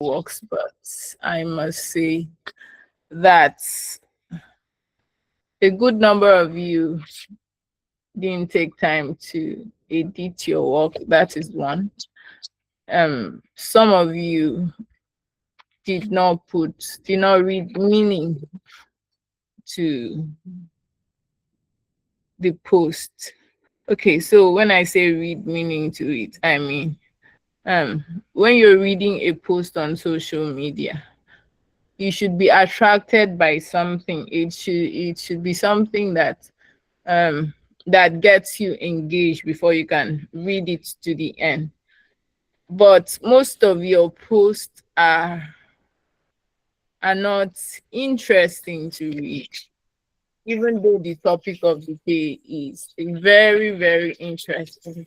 works, but I must say that a good number of you didn't take time to edit your work. That is one. Some of you did not read meaning to the post. Okay, so when I say read meaning to it, I mean when you're reading a post on social media, you should be attracted by something. It should be something um that gets you engaged before you can read it to the end. But most of your posts are not interesting to read, even though the topic of the day is very, very interesting.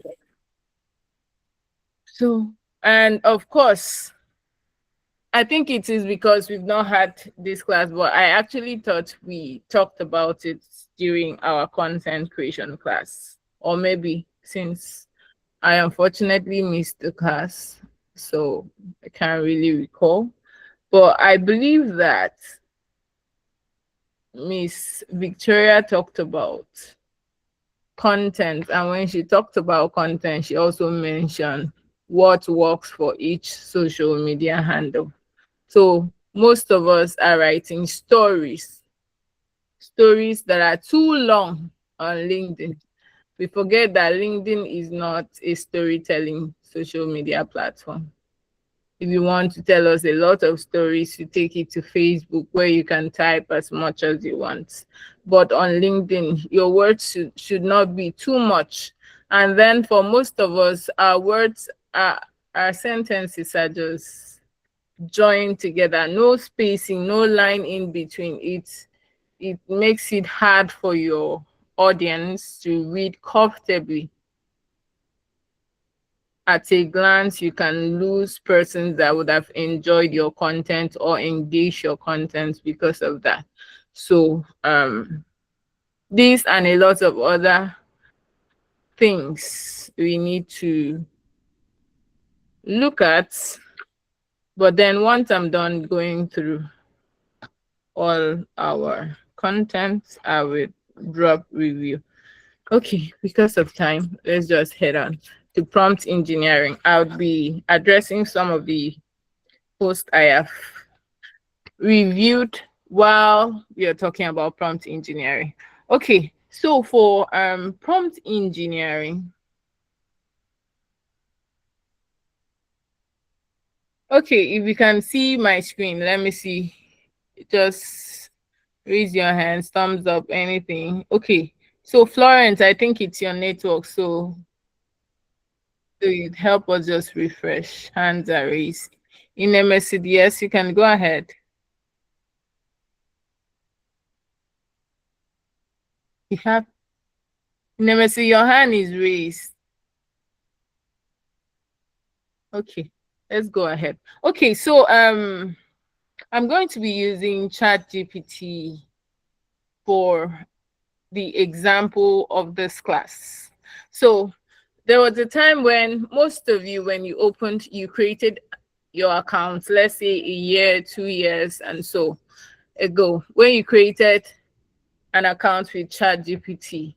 So, and of course, I think it is because we've not had this class, but I actually thought we talked about it during our content creation class, or maybe since I unfortunately missed the class, so I can't really recall. But I believe that Miss Victoria talked about content, and when she talked about content, she also mentioned what works for each social media handle. So most of us are writing stories that are too long on LinkedIn. We forget that LinkedIn is not a storytelling social media platform. If you want to tell us a lot of stories, you take it to Facebook where you can type as much as you want. But on LinkedIn, your words should not be too much. And then for most of us, our sentences are just joined together, no spacing, no line in between. It makes it hard for your audience to read comfortably. At a glance, you can lose persons that would have enjoyed your content or engaged your content because of that. So this and a lot of other things we need to look at. But then once I'm done going through all our content, I will drop review. Okay, because of time, let's just head on to prompt engineering. I'll be addressing some of the posts I have reviewed while we are talking about prompt engineering. Okay, so for prompt engineering, okay, if you can see my screen, let me see. Just raise your hands, thumbs up, anything. Okay, so Florence, I think it's your network, so you'd help us just refresh. Hands are raised. In MSC, yes, you can go ahead. You have Nemesi, your hand is raised. Okay, let's go ahead. Okay, so I'm going to be using ChatGPT for the example of this class. So there was a time when most of you, when you created your accounts, let's say a year, 2 years, and so ago, when you created an account with ChatGPT,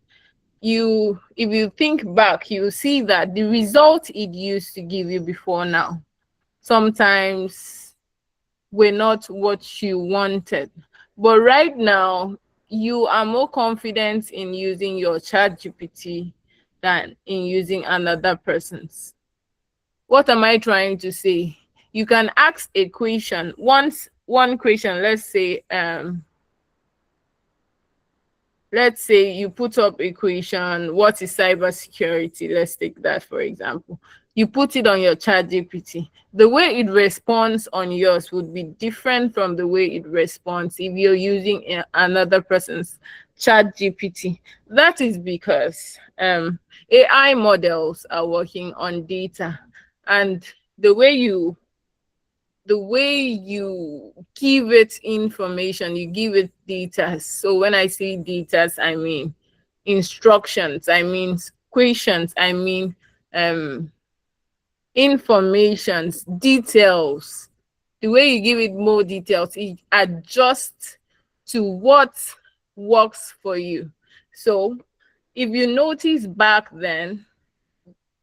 if you think back, you see that the result it used to give you before now sometimes were not what you wanted. But right now, you are more confident in using your ChatGPT than in using another person's. What am I trying to say? You can ask a question. One question, let's say you put up a question, what is cybersecurity? Let's take that for example. You put it on your ChatGPT. The way it responds on yours would be different from the way it responds if you're using another person's ChatGPT. That is because AI models are working on data, and the way you give it information, you give it data. So when I say data, I mean instructions, I mean questions, I mean informations, details. The way you give it more details, it adjusts to what works for you. So if you notice back then,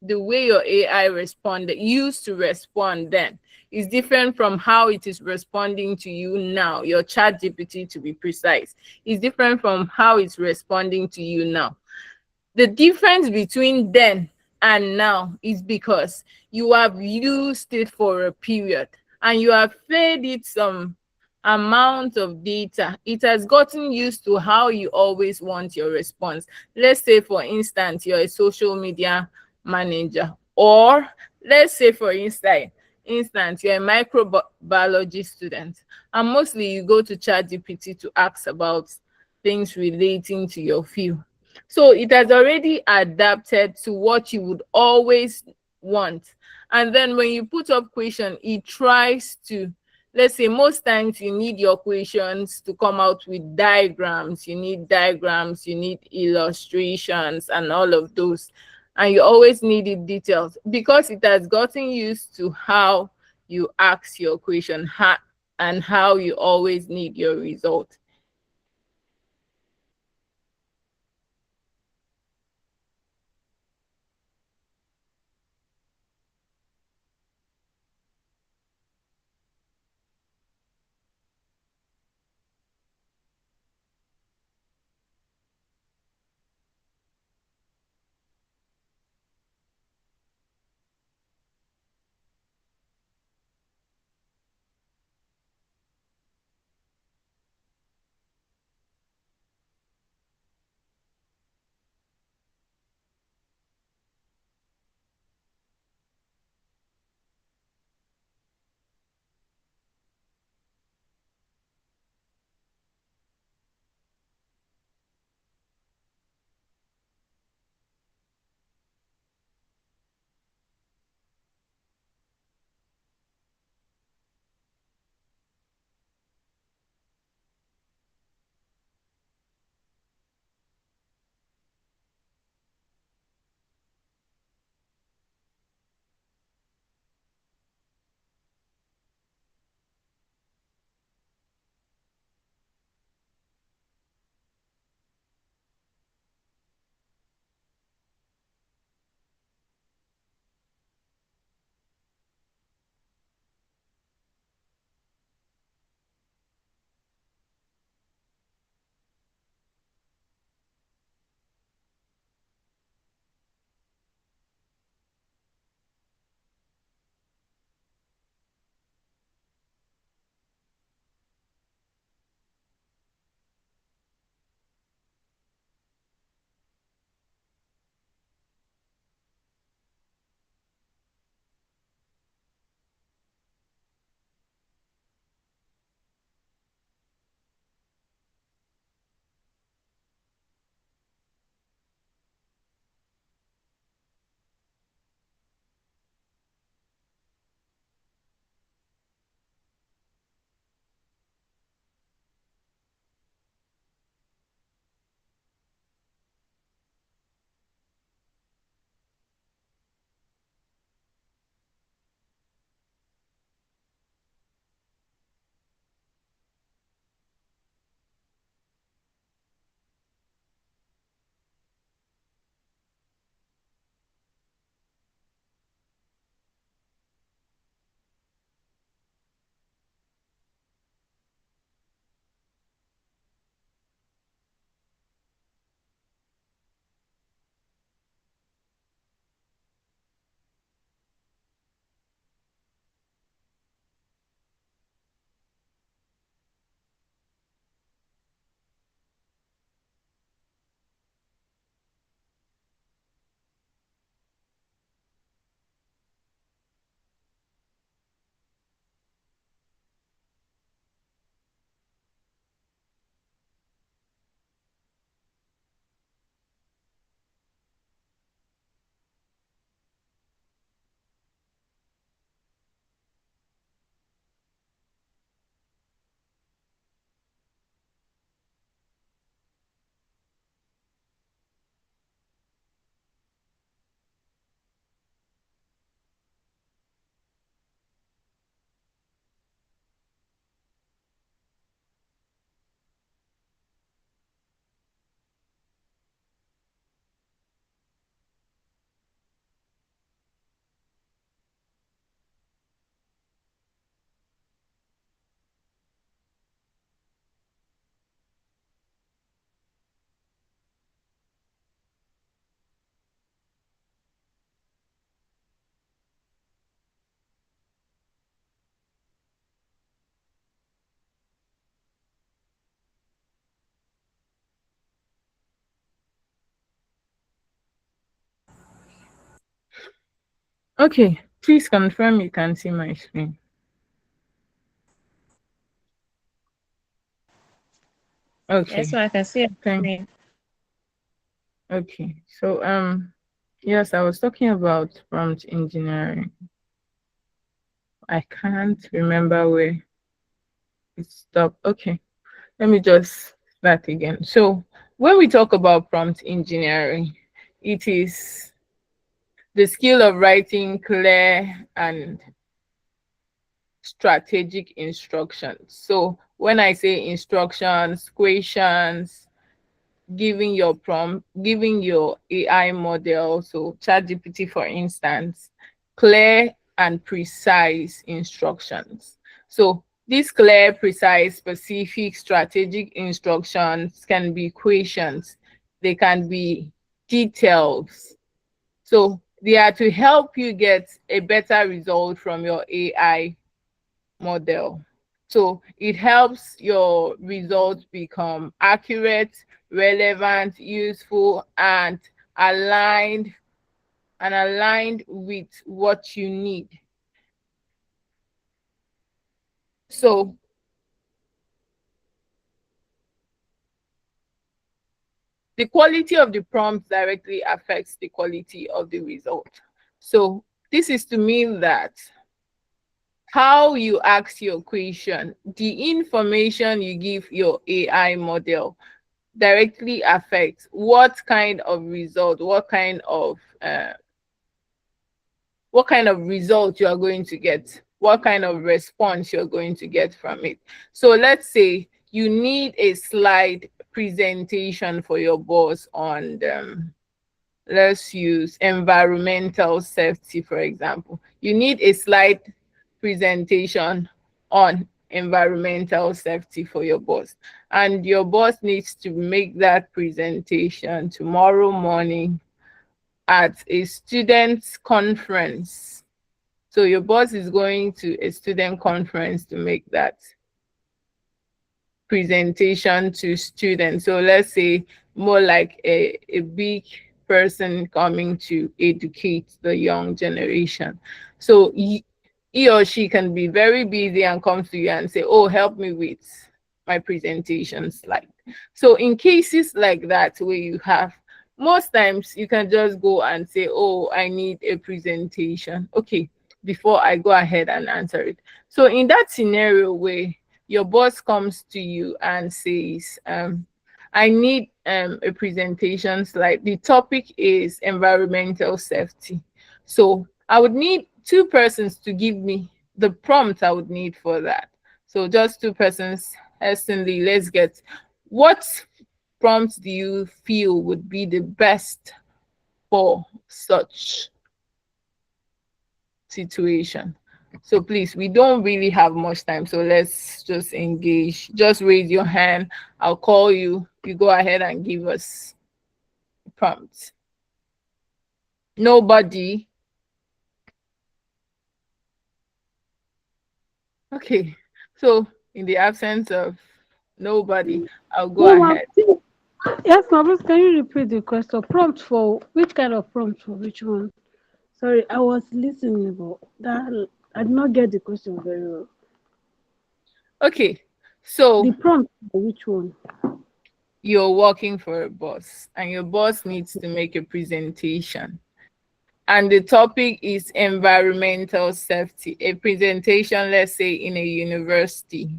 the way your AI responded used to respond then is different from how it is responding to you now. Your chat GPT, to be precise, is different from how it's responding to you now. The difference between then and now is because you have used it for a period and you have fed it some amount of data. It has gotten used to how you always want your response. Let's say, for instance, you're a social media manager, or let's say, for instance, you're a microbiology student, and mostly you go to ChatGPT to ask about things relating to your field. So it has already adapted to what you would always want. And then when you put up question, it tries to, let's say, most times you need your questions to come out with diagrams. You need diagrams, you need illustrations, and all of those. And you always need it details because it has gotten used to how you ask your question and how you always need your result. Okay, please confirm you can see my screen. Yes, Okay, so I can see it. thank. Me. Okay, so yes, I was talking about prompt engineering. I can't remember where it stopped. Okay, let me just start again. So when we talk about prompt engineering, it is the skill of writing clear and strategic instructions. So when I say instructions, questions, giving your AI model, so ChatGPT for instance, clear and precise instructions. So these clear, precise, specific, strategic instructions can be questions, they can be details. So they are to help you get a better result from your AI model. So it helps your results become accurate, relevant, useful, and aligned aligned with what you need. So the quality of the prompt directly affects the quality of the result. So this is to mean that how you ask your question, the information you give your AI model directly affects what kind of result, what kind of result you are going to get, what kind of response you're going to get from it. So let's say you need a slide presentation for your boss on let's use environmental safety, for example. You need a slide presentation on environmental safety for your boss, and your boss needs to make that presentation tomorrow morning at a students conference. So your boss is going to a student conference to make that presentation to students. So let's say more like a big person coming to educate the young generation. So he or she can be very busy and comes to you and say, oh, help me with my presentation slide. So in cases like that where you have, most times you can just go and say, oh, I need a presentation. Okay, before I go ahead and answer it. So in that scenario where your boss comes to you and says, I need a presentation slide. The topic is environmental safety. So I would need two persons to give me the prompt I would need for that. So just two persons. Hastily, let's get what prompt do you feel would be the best for such situation? So please, we don't really have much time, so let's just engage. Just raise your hand. I'll call you. You go ahead and give us prompts. Nobody. Okay. So in the absence of nobody, I'll go No, ma'am. ahead. Yes, ma'am. Please, can you repeat the question? Prompt for which kind of prompt for which one? Sorry, I was listening, but that I did not get the question very well. Okay. So The prompt for which one? you're working for a boss, and your boss needs to make a presentation, and the topic is environmental safety. A presentation, let's say in a university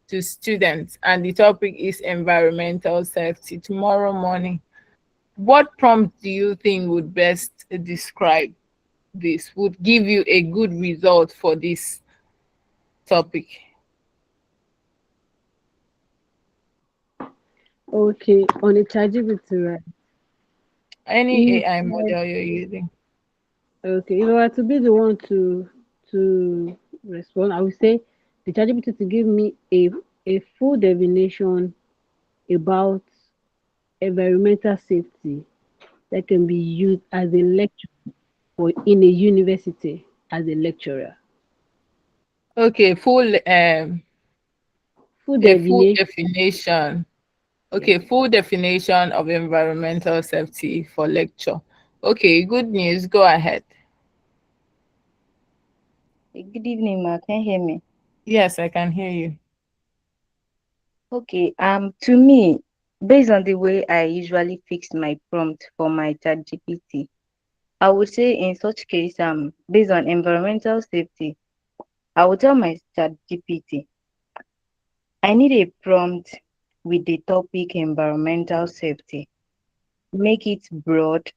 to students, and the topic is environmental safety tomorrow morning. What prompt do you think would best describe this, would give you a good result for this topic? Okay, on a ChatGPT, right? Any If AI model you're using. okay, if I were to be the one to respond, I would say the ChatGPT to give me a full definition about environmental safety that can be used as a lecture or in a university as a lecturer. Okay, Full a full definition. definition. Yes. Okay, full definition of environmental safety for lecture. Okay, good news. Go ahead. Good evening, ma. Can you hear me? Yes, I can hear you. Okay. To me, based on the way I usually fix my prompt for my chat GPT, I would say in such case, based on environmental safety, I would tell my chat GPT, I need a prompt with the topic environmental safety. Make it broad,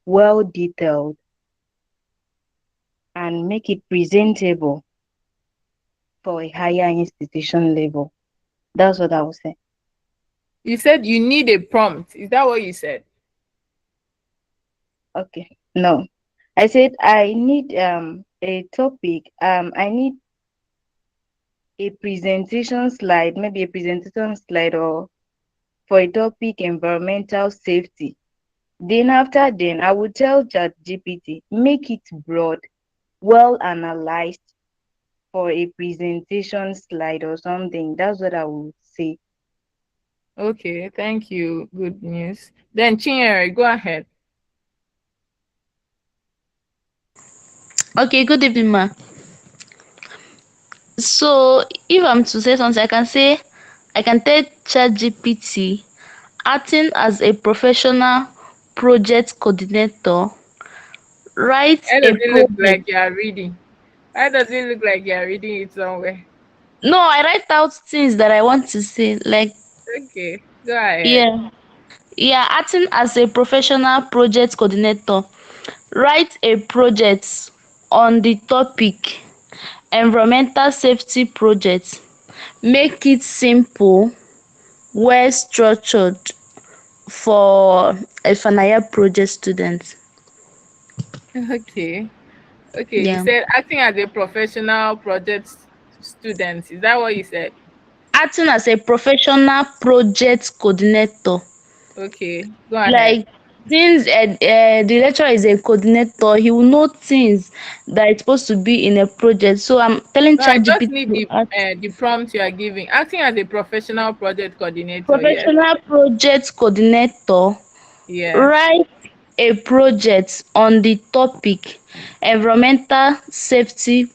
well detailed, and make it presentable for a higher institution level. That's what I would say. You said you need a prompt. Is that what you said? Okay. No. I said I need a topic. I need a presentation slide, maybe a presentation slide or for a topic environmental safety. Then I would tell ChatGPT, make it broad, well analyzed for a presentation slide or something. That's what I would say. Okay, thank you. Good news. Then Chinyere, go ahead. Okay, good evening, ma. So, if I'm to say something, I can tell ChatGPT, acting as a professional project coordinator, write Why a does it look project. like you are reading? Why does it look like you are reading it somewhere? No, I write out things that I want to say. Like, Okay, go ahead. yeah, yeah, acting as a professional project coordinator, write a project on the topic environmental safety project. Make it simple, well structured for a final year project student. Okay. Okay, you Yeah. said acting as a professional project student. Is that what you said? Acting as a professional project coordinator. Okay, go ahead. Like, since the lecturer is a coordinator, he will know things that is supposed to be in a project. So I'm telling No, I just ChatGPT need to act the prompt you are giving. Acting as a professional project coordinator. Yes. professional project coordinator, Yes. write a project on the topic environmental safety.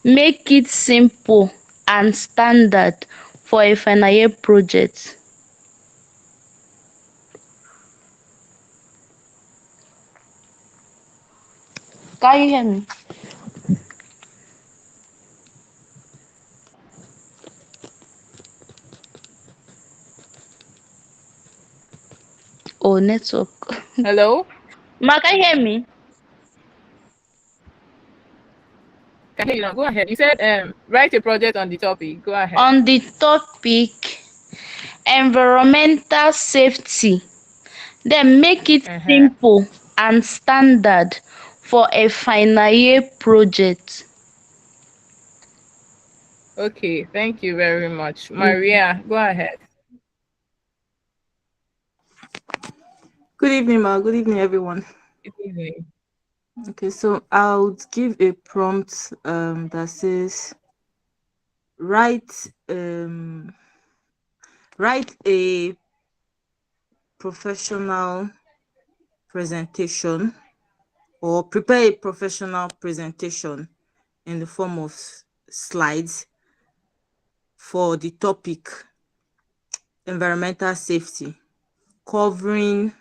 Make it simple and standard for a final year project. Can you hear me? Oh, network. Hello. Ma, can you hear me? Can hear you now. Go ahead. You said write a project on the topic. Go ahead. On the topic environmental safety, then make it Uh-huh. simple and standard for a final year project. Okay, thank you very much. Yeah. Maria, go ahead. Good evening, Ma. Good evening, everyone. Good evening. Okay, so I would give a prompt that says write write a professional presentation or prepare a professional presentation in the form of slides for the topic environmental safety, covering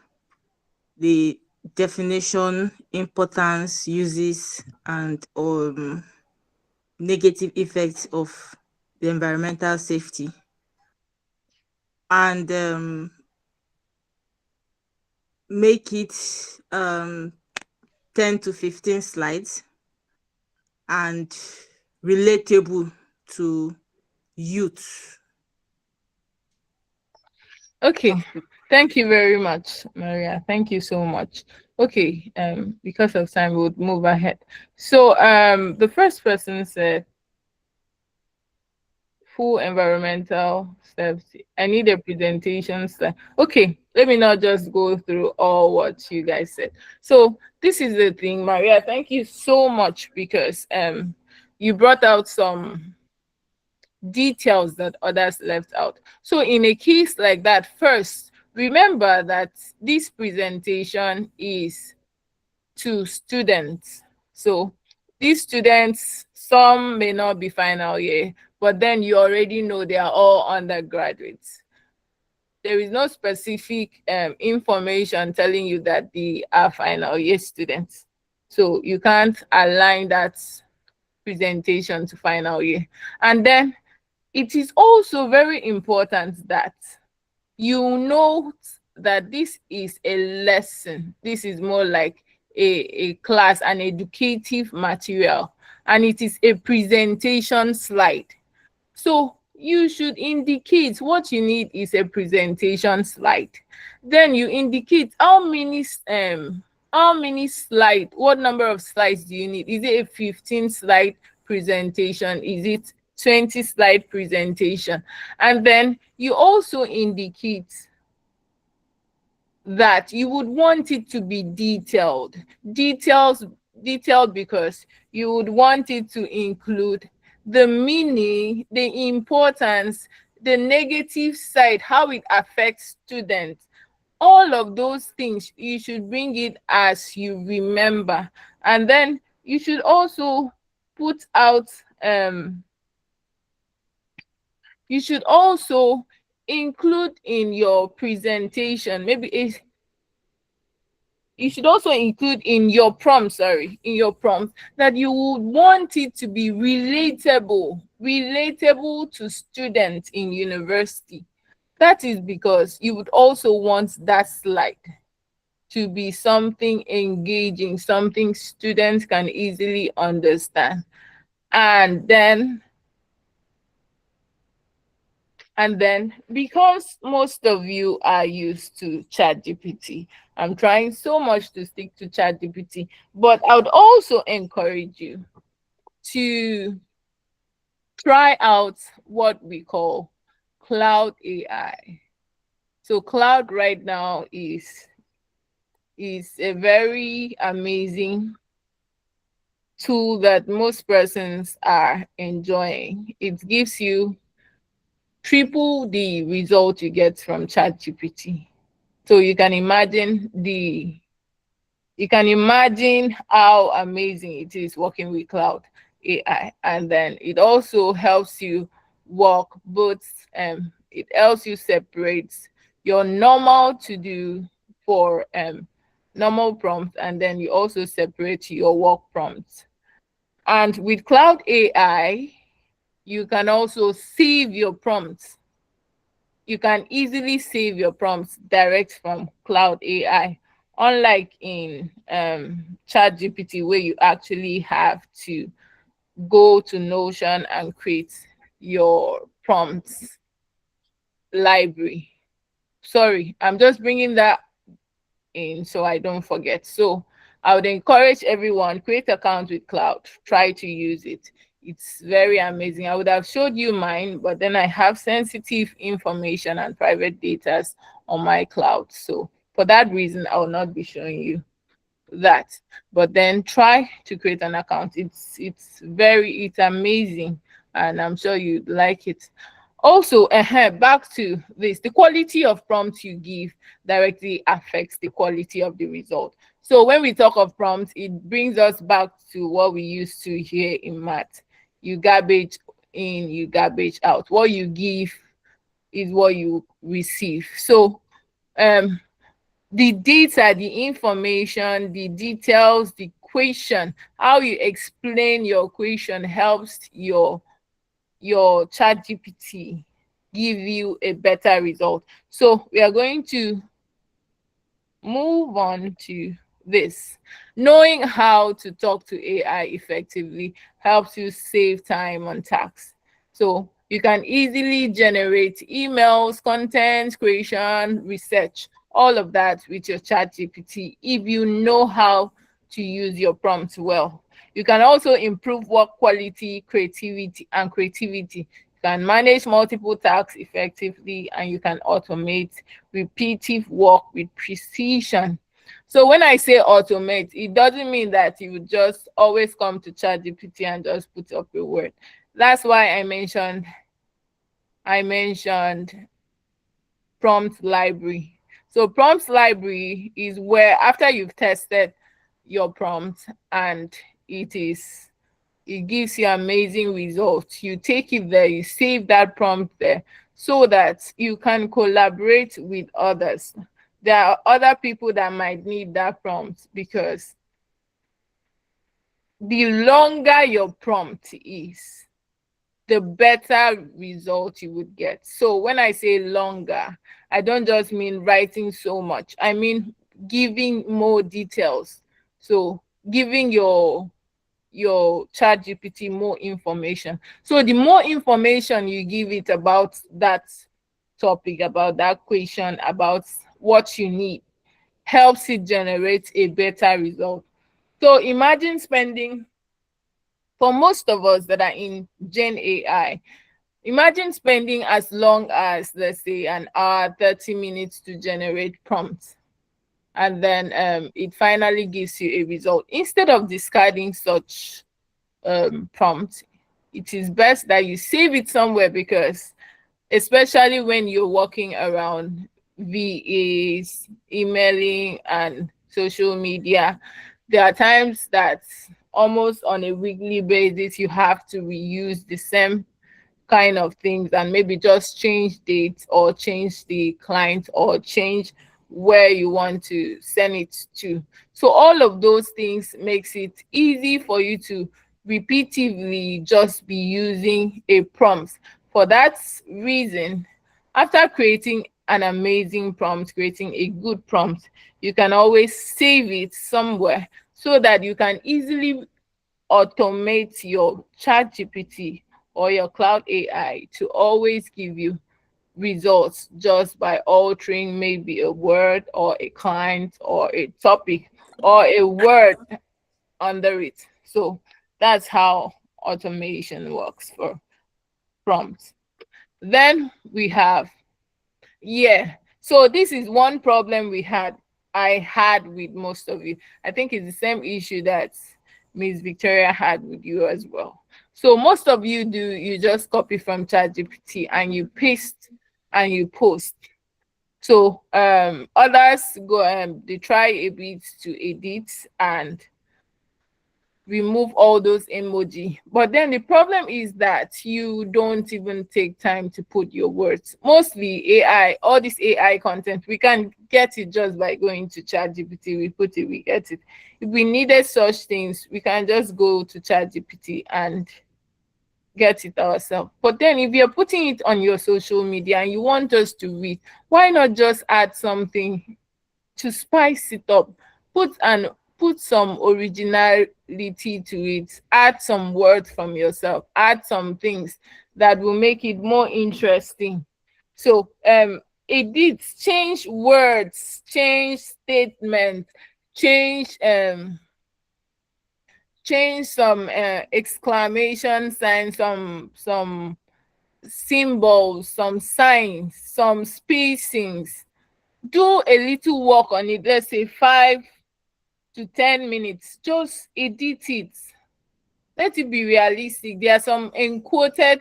the definition, importance, uses, and negative effects of the environmental safety, and make it um, 10 to 15 slides and relatable to youth. Okay, thank you very much, Maria. Thank you so much. Okay, because of time, we'll move ahead. So, the first person said full environmental steps. I need a presentation slide. Okay, let me not just go through all what you guys said. So, this is the thing, Maria. Thank you so much because you brought out some details that others left out. So in a case like that, first, remember that this presentation is to students. So these students, some may not be final year, but then you already know they are all undergraduates. There is no specific information telling you that they are final year students. So you can't align that presentation to final year. And then it is also very important that you note that this is a lesson. This is more like a class, an educative material, and it is a presentation slide. So you should indicate what you need is a presentation slide. Then you indicate how many slide, what number of slides do you need? Is it a 15 slide presentation? Is it 20 slide presentation? And then you also indicate that you would want it to be detailed because you would want it to include the meaning, the importance, the negative side, how it affects students. All of those things you should bring it as you remember. And then you should also put out you should also include in your presentation, maybe a you should also include in your prompt, that you would want it to be relatable to students in university. That is because you would also want that slide to be something engaging, something students can easily understand. And then because most of you are used to ChatGPT, I'm trying so much to stick to ChatGPT, but I would also encourage you to try out what we call Cloud AI. So Cloud right now is a very amazing tool that most persons are enjoying. It gives you triple the result you get from ChatGPT. So you can imagine how amazing it is working with Cloud AI. And then it also helps you work both it helps you separate your normal to do for normal prompts, and then you also separate your work prompts. And with Cloud AI, you can also save your prompts. You can easily save your prompts direct from Cloud AI, unlike in ChatGPT, where you actually have to go to Notion and create your prompts library. Sorry, I'm just bringing that in so I don't forget. So I would encourage everyone, create account with Cloud, try to use it. It's very amazing. I would have showed you mine, but then I have sensitive information and private data on my Cloud. So for that reason, I will not be showing you that. But then try to create an account. It's amazing, and I'm sure you'd like it. Also, back to this, the quality of prompts you give directly affects the quality of the result. So when we talk of prompts, it brings us back to what we used to hear in math. You garbage in, you garbage out. What you give is what you receive. So the data, the information, the details, the question, how you explain your question helps your chat GPT give you a better result. So we are going to move on to this. Knowing how to talk to AI effectively helps you save time on tasks. So you can easily generate emails, content creation, research, all of that with your chat GPT if you know how to use your prompts well. You can also improve work quality, creativity. You can manage multiple tasks effectively, and you can automate repetitive work with precision. So when I say automate, it doesn't mean that you would just always come to ChatGPT and just put up a word. That's why I mentioned prompt library. So prompt library is where after you've tested your prompt and it gives you amazing results. You take it there, you save that prompt there so that you can collaborate with others. There are other people that might need that prompt, because the longer your prompt is, the better result you would get. So when I say longer, I don't just mean writing so much. I mean giving more details. So giving your chat GPT more information. So the more information you give it about that topic, about that question, about what you need, helps it generate a better result. So imagine spending, for most of us that are in Gen AI, imagine spending as long as, let's say, an hour, 30 minutes to generate prompts. And then it finally gives you a result. Instead of discarding such prompt, it is best that you save it somewhere, because especially when you're working around VAs, emailing, and social media, there are times that almost on a weekly basis you have to reuse the same kind of things, and maybe just change dates or change the client or change where you want to send it to. So all of those things makes it easy for you to repeatedly just be using a prompt. For that reason, after creating an amazing prompt, creating a good prompt, you can always save it somewhere so that you can easily automate your chat GPT or your cloud AI to always give you results just by altering maybe a word or a client or a topic or a word under it. So that's how automation works for prompts. Then we have, yeah. So this is one problem I had with most of it. I think it's the same issue that Miss Victoria had with you as well. So most of you you just copy from ChatGPT and you paste and you post. So others go they try a bit to edit and remove all those emoji, but then the problem is that you don't even take time to put your words. Mostly AI, all this AI content, we can get it just by going to ChatGPT. We put it, we get it. If we needed such things, we can just go to ChatGPT and get it ourselves. But then if you're putting it on your social media and you want us to read, why not just add something to spice it up? Put some originality to it, add some words from yourself, add some things that will make it more interesting. So edit, change words, change statements, change change some exclamation signs, some symbols, some signs, some spacings. Do a little work on it, let's say 5 to 10 minutes. Just edit it. Let it be realistic. There are some encoded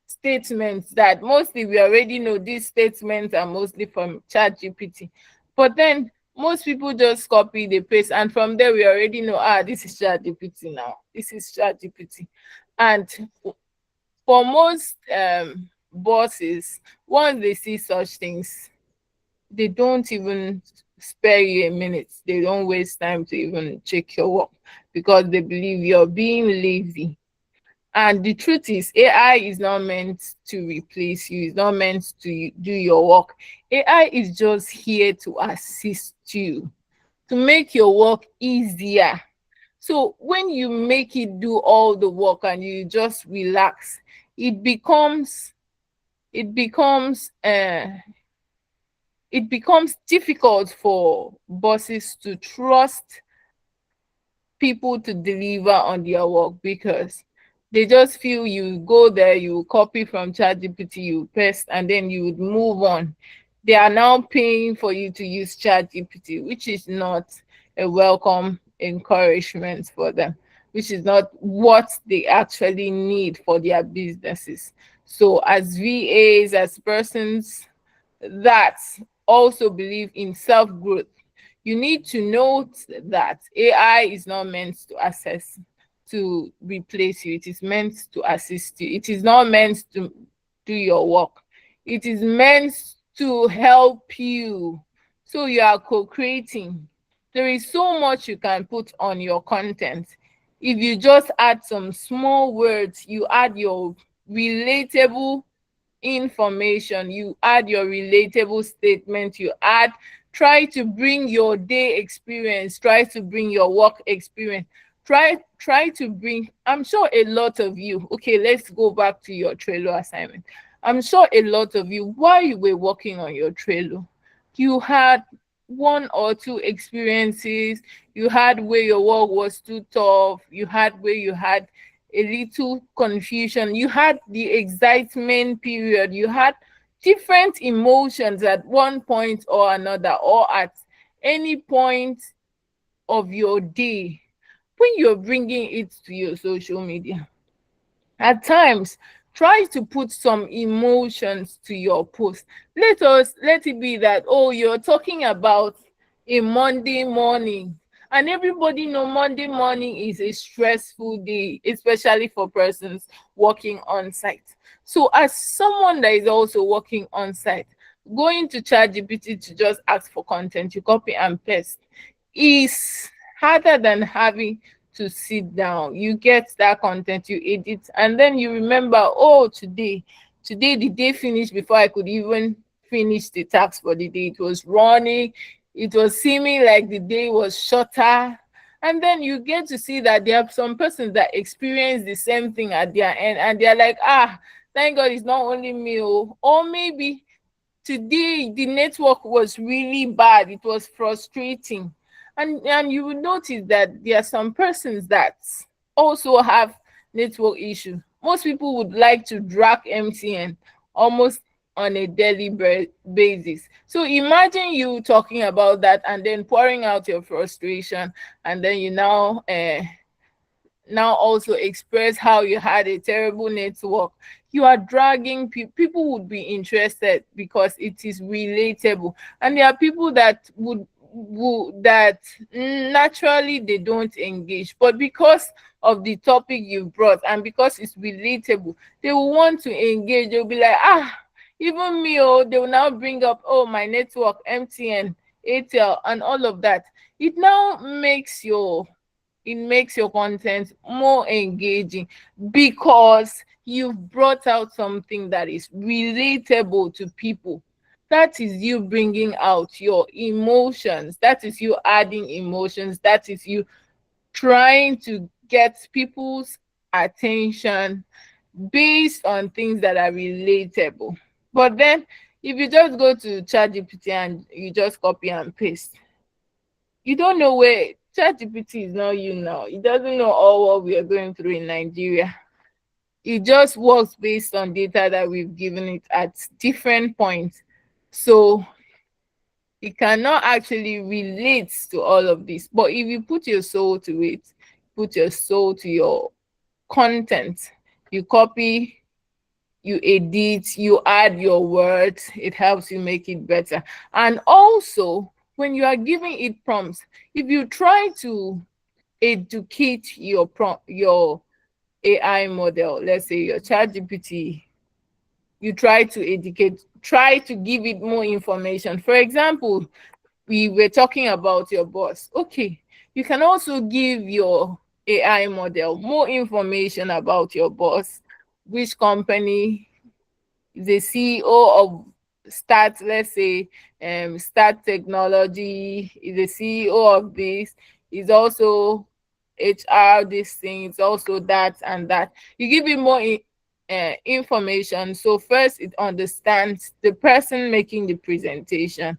statements that mostly we already know. These statements are mostly from ChatGPT. But then most people just copy the paste, and from there we already know, this is ChatGPT now. This is ChatGPT. And for most bosses, once they see such things, they don't even spare you a minute. They don't waste time to even check your work, because they believe you're being lazy. And the truth is, AI is not meant to replace you, it's not meant to do your work. AI is just here to assist you, to make your work easier. So when you make it do all the work and you just relax, it becomes it becomes uh it becomes difficult for bosses to trust people to deliver on their work, because they just feel you go there, you copy from ChatGPT, you paste, and then you would move on. They are now paying for you to use ChatGPT, which is not a welcome encouragement for them, which is not what they actually need for their businesses. So as VAs, as persons that also believe in self-growth, you need to note that AI is not meant to to replace you. It is meant to assist you. It is not meant to do your work. It is meant to help you. So you are co-creating. There is so much you can put on your content. If you just add some small words, you add your relatable information, you add your relatable statement, you add, try to bring your day experience, try to bring your work experience, try to bring, I'm sure a lot of you, okay, let's go back to your Trello assignment. I'm sure a lot of you, while you were working on your Trello, you had one or two experiences. You had where your work was too tough, you had where you had a little confusion, you had the excitement period, you had different emotions at one point or another, or at any point of your day. When you're bringing it to your social media, at times, try to put some emotions to your post. Let it be that, oh, you're talking about a Monday morning, and everybody know Monday morning is a stressful day, especially for persons working on site. So as someone that is also working on site, going to ChatGPT to just ask for content, you copy and paste, is harder than having to sit down. You get that content, you edit, and then you remember, oh, today the day finished before I could even finish the task for the day. It was running, it was seeming like the day was shorter. And then you get to see that there are some persons that experience the same thing at their end, and they're like, ah, thank God it's not only me. Oh. Or maybe today the network was really bad, it was frustrating. And you will notice that there are some persons that also have network issue. Most people would like to drag MTN almost on a daily basis. So imagine you talking about that and then pouring out your frustration, and then you now also express how you had a terrible network. You are dragging people would be interested because it is relatable. And there are people that that naturally they don't engage, but because of the topic you brought and because it's relatable, they will want to engage. They'll be like, ah, even me. Oh, they will now bring up, oh, my network, MTN, ATL, and all of that. It now makes your content more engaging because you've brought out something that is relatable to people. That is you bringing out your emotions, that is you adding emotions, that is you trying to get people's attention based on things that are relatable. But then if you just go to ChatGPT and you just copy and paste, you don't know where ChatGPT is. Not you now. It doesn't know all what we are going through in Nigeria. It just works based on data that we've given it at different points. So it cannot actually relate to all of this. But if you put your soul to it, put your soul to your content, you copy, you edit, you add your words, it helps you make it better. And also, when you are giving it prompts, if you try to educate your AI model, let's say your ChatGPT, you try to give it more information. For example, we were talking about your boss. Okay, you can also give your AI model more information about your boss, which company, the CEO of Start, let's say, Start Technology, is the CEO of this, is also HR, this thing, it's also that and that. You give it more information. So first, it understands the person making the presentation.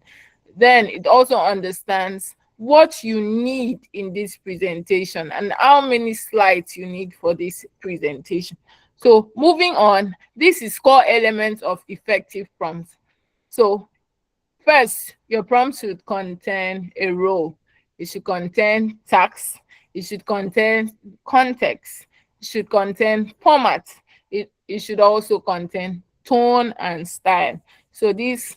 Then it also understands what you need in this presentation and how many slides you need for this presentation. So moving on, this is core elements of effective prompts. So first, your prompt should contain a role. It should contain tags. It should contain context. It should contain format. It should also contain tone and style. So this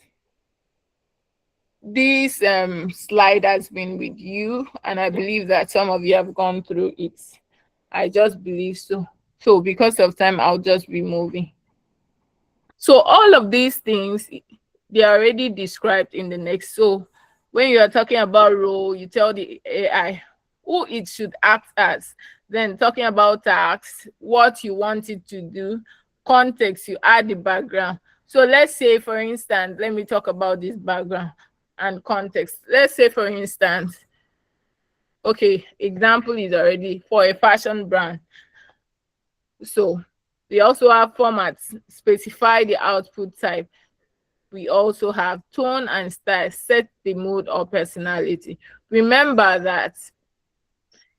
slide has been with you, and I believe that some of you have gone through it. I just believe so. So because of time, I'll just be moving. So all of these things, they are already described in the next. So when you are talking about role, you tell the AI who it should act as. Then talking about tasks, what you want it to do, context, you add the background. So let's say, for instance, let me talk about this background and context. Let's say, for instance, okay, example is already for a fashion brand. So we also have formats, specify the output type. We also have tone and style, set the mood or personality. Remember that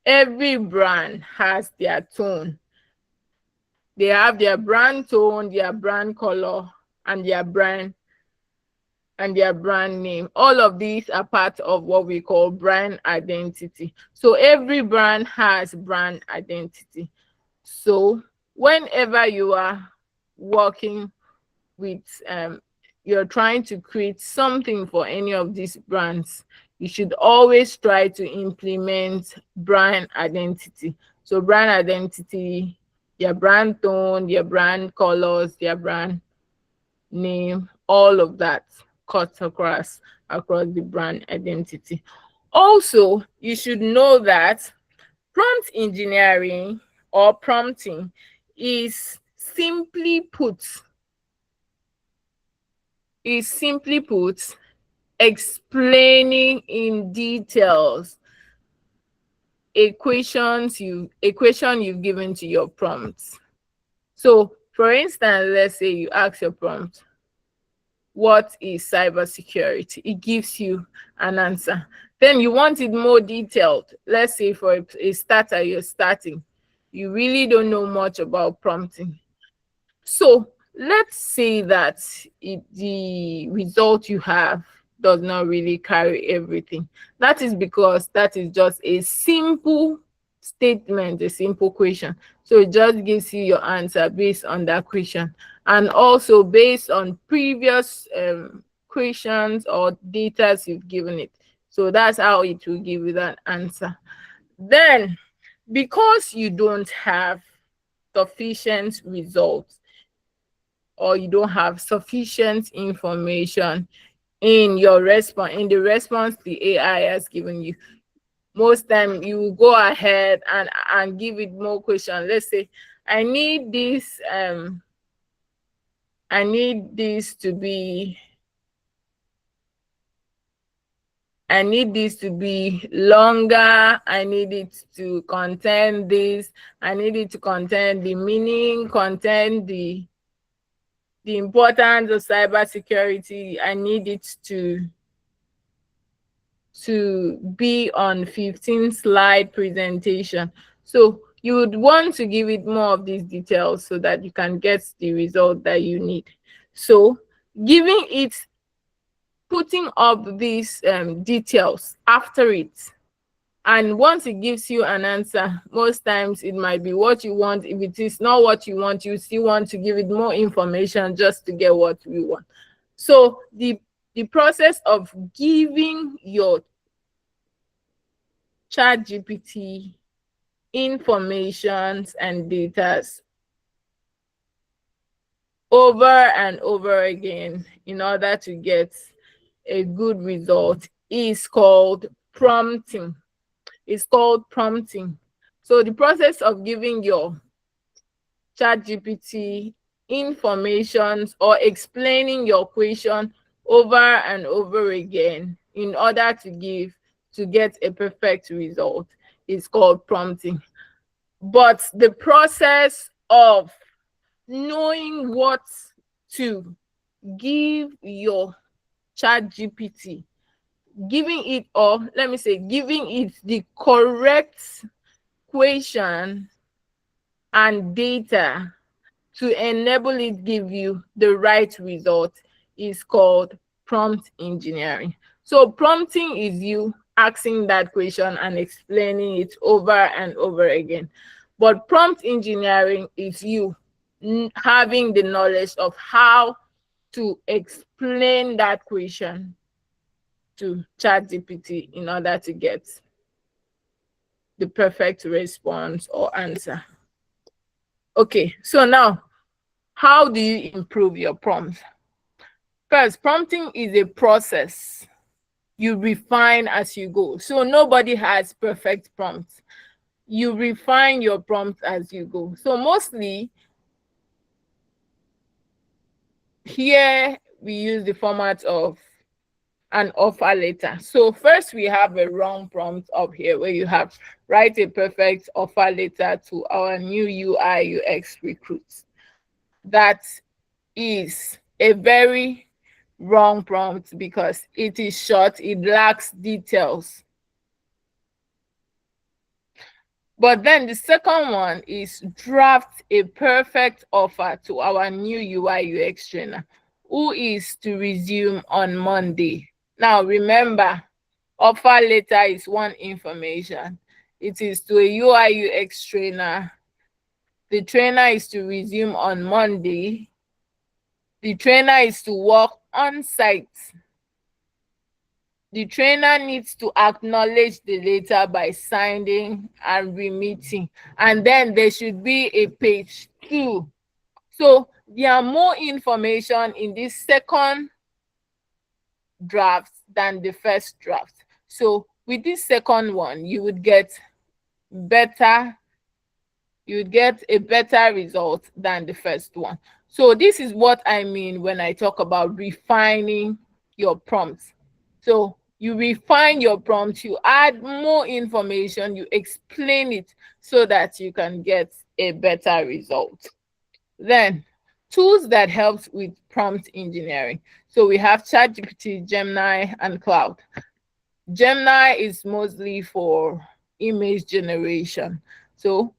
every brand has their tone. They have their brand tone, their brand color, and their brand name. All of these are part of what we call brand identity. So every brand has brand identity. So whenever you are working with you're trying to create something for any of these brands, you should always try to implement brand identity. So brand identity, their brand tone, their brand colors, their brand name, all of that cuts across the brand identity. Also, you should know that prompt engineering or prompting is simply put explaining in details equation you've given to your prompts. So for instance, let's say you ask your prompt, what is cybersecurity? It gives you an answer. Then you want it more detailed. Let's say for a starter, you're starting, you really don't know much about prompting. So let's say that the result you have does not really carry everything. That is because that is just a simple statement, a simple question. So it just gives you your answer based on that question, and also based on previous questions or data you've given it. So that's how it will give you that answer. Then, because you don't have sufficient results, or you don't have sufficient information in the response the AI has given you, most time you will go ahead and give it more questions. Let's say I need this I need this to be I need this to be longer. I need it to contain this. I need it to contain the meaning, contain the importance of cybersecurity. I need it to be on 15 slide presentation. So you would want to give it more of these details so that you can get the result that you need. So giving it, putting up these details after it, and once it gives you an answer, most times it might be what you want. If it is not what you want, you still want to give it more information just to get what you want. So the process of giving your chat GPT informations and data over and over again in order to get a good result is called prompting. It's called prompting. So the process of giving your chat GPT informations or explaining your question over and over again in order to get a perfect result is called prompting. But the process of knowing what to give your chat GPT, giving it, or let me say, giving it the correct question and data to enable it give you the right result is called prompt engineering. So prompting is you asking that question and explaining it over and over again. But prompt engineering is you having the knowledge of how to explain that question to ChatGPT in order to get the perfect response or answer. Okay, so now, how do you improve your prompt? First, prompting is a process. You refine as you go. So nobody has perfect prompts. You refine your prompt as you go. So mostly here we use the format of an offer letter. So first we have a wrong prompt up here where you have write a perfect offer letter to our new UI UX recruits. That is a very wrong prompt because it is short, it lacks details. But then the second one is draft a perfect offer to our new UI UX trainer who is to resume on Monday. Now remember, offer letter is one information. It is to a UI UX trainer. The trainer is to resume on Monday. The trainer is to work on site. The trainer needs to acknowledge the letter by signing and remitting. And then there should be a page 2. So there are more information in this second draft than the first draft. So with this second one, you would get a better result than the first one. So this is what I mean when I talk about refining your prompts. So you refine your prompt, you add more information, you explain it so that you can get a better result. Then tools that helps with prompt engineering. So we have ChatGPT, Gemini, and Cloud. Gemini is mostly for image generation. So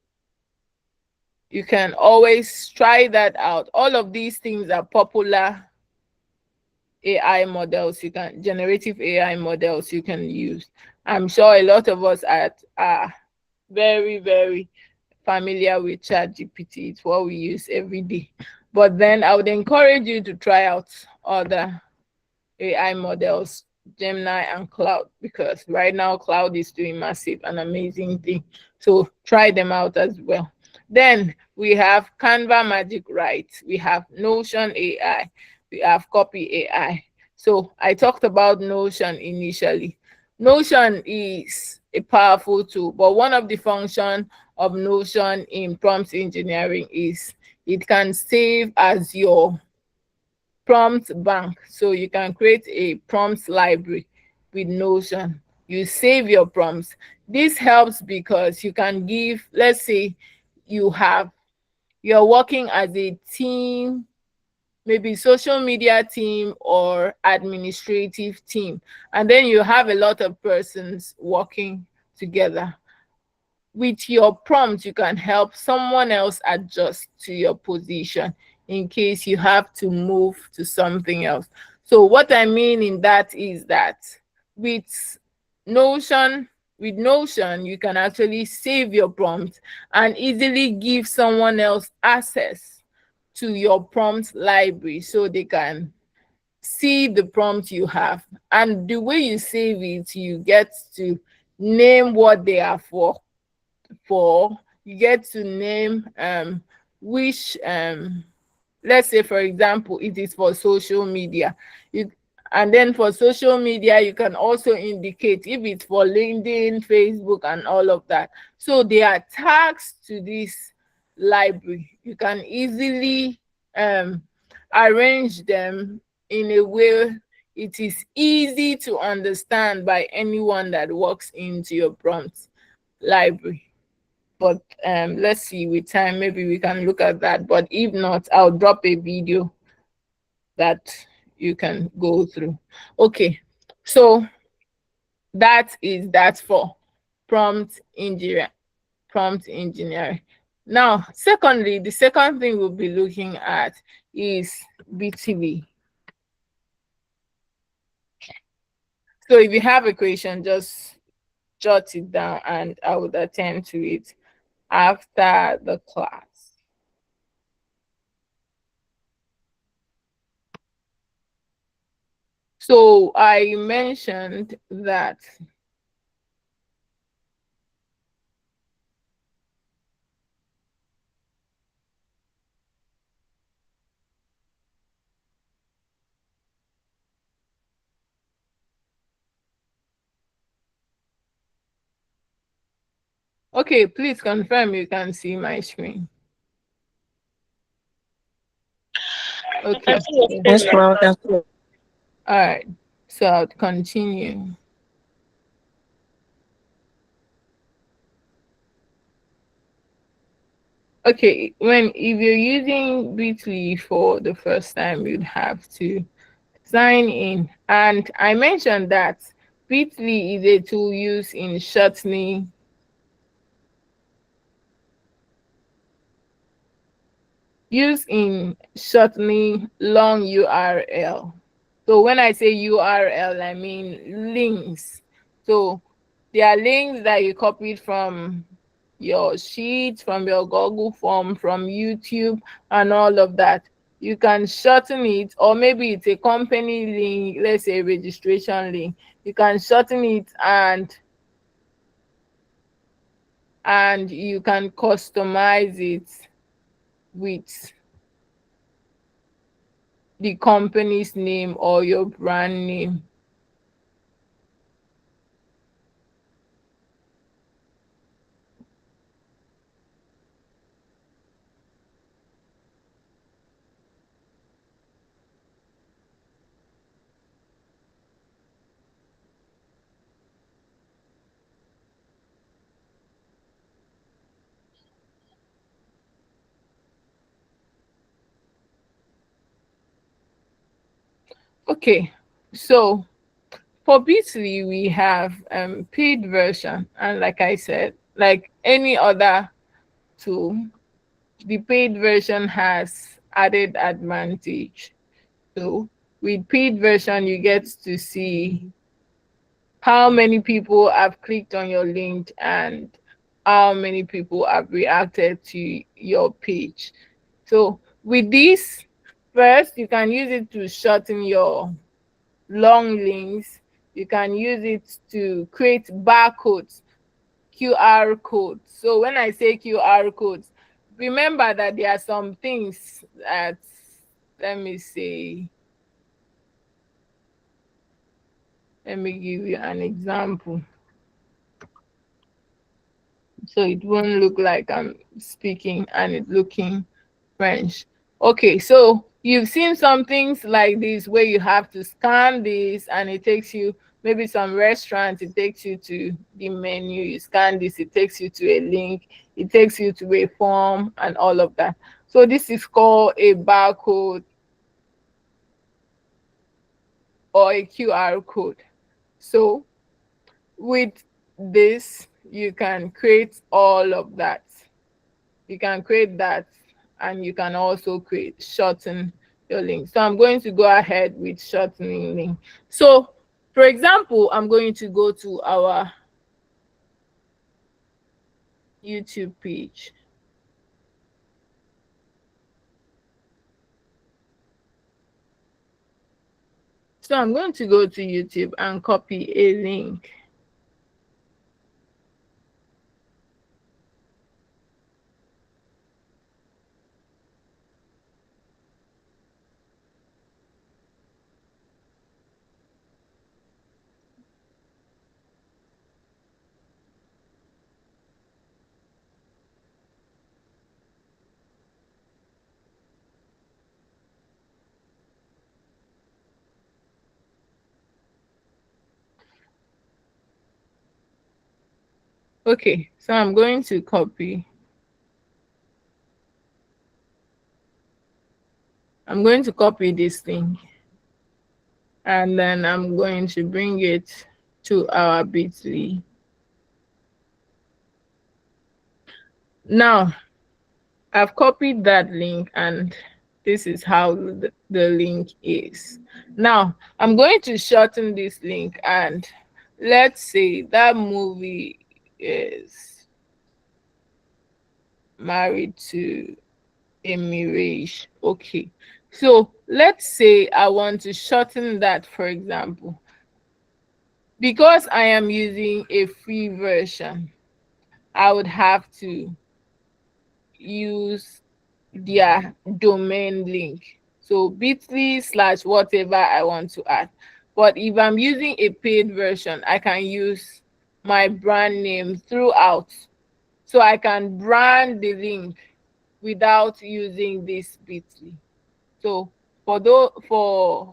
you can always try that out. All of these things are popular AI models generative AI models you can use. I'm sure a lot of us are very, very familiar with ChatGPT. It's what we use every day. But then I would encourage you to try out other AI models, Gemini and Cloud, because right now Cloud is doing massive and amazing thing. So try them out as well. Then we have Canva Magic Write, we have Notion AI, we have Copy AI. So I talked about Notion initially. Notion is a powerful tool, but one of the functions of Notion in prompt engineering is it can save as your prompt bank. So you can create a prompt library with Notion. You save your prompts. This helps because you can give, let's say you're working as a team, maybe social media team or administrative team, and then you have a lot of persons working together. With your prompt, you can help someone else adjust to your position in case you have to move to something else. So what I mean in that is that with Notion, you can actually save your prompt and easily give someone else access to your prompt library so they can see the prompt you have. And the way you save it, you get to name what they are for. You get to name which let's say for example it is for social media. And then for social media you can also indicate if it's for LinkedIn, Facebook, and all of that. So there are tags to this library. You can easily arrange them in a way it is easy to understand by anyone that walks into your prompt library. But let's see, with time maybe we can look at that, but if not, I'll drop a video that you can go through. Okay, so that is that for prompt engineering. Now secondly, the second thing we'll be looking at is BTV. So if you have a question, just jot it down and I would attend to it after the class. So I mentioned that Okay, please confirm you can see my screen. I Okay. see your Yeah. Yes, screen now. ma'am. I can see. All right. So I'll continue. Okay, when if you're using Bitly for the first time, you'd have to sign in. And I mentioned that Bitly is a tool used in shortening long URL. So when I say URL, I mean links. So there are links that you copied from your sheet, from your Google form, from YouTube, and all of that. You can shorten it, or maybe it's a company link, let's say registration link. You can shorten it, and you can customize it with the company's name or your brand name. Okay, so for Bitly, we have paid version, and like I said, like any other tool, the paid version has added advantage. So with paid version, you get to see how many people have clicked on your link and how many people have reacted to your page. So with this, first you can use it to shorten your long links. You can use it to create barcodes, QR codes. So when I say QR codes, remember that there are some things that, let me say, let me give you an example so it won't look like I'm speaking and it looking French. Okay, so you've seen some things like this where you have to scan this and it takes you, maybe some restaurant, it takes you to the menu, you scan this, it takes you to a link, it takes you to a form and all of that. So this is called a barcode or a QR code. So with this, you can create all of that. You can create that, and you can also create shorten your link. So I'm going to go ahead with shortening link. So for example, I'm going to go to our YouTube page. So I'm going to go to YouTube and copy a link. Okay, so I'm going to copy this link, and then I'm going to bring it to our Bitly. Now I've copied that link, and this is how the link is. Now I'm going to shorten this link, and let's say that movie is Married to a Mirage. Okay. So let's say I want to shorten that, for example. Because I am using a free version, I would have to use their domain link. So bit.ly slash whatever I want to add. But if I'm using a paid version, I can use my brand name throughout. so I can brand the link without using this bit.ly. So for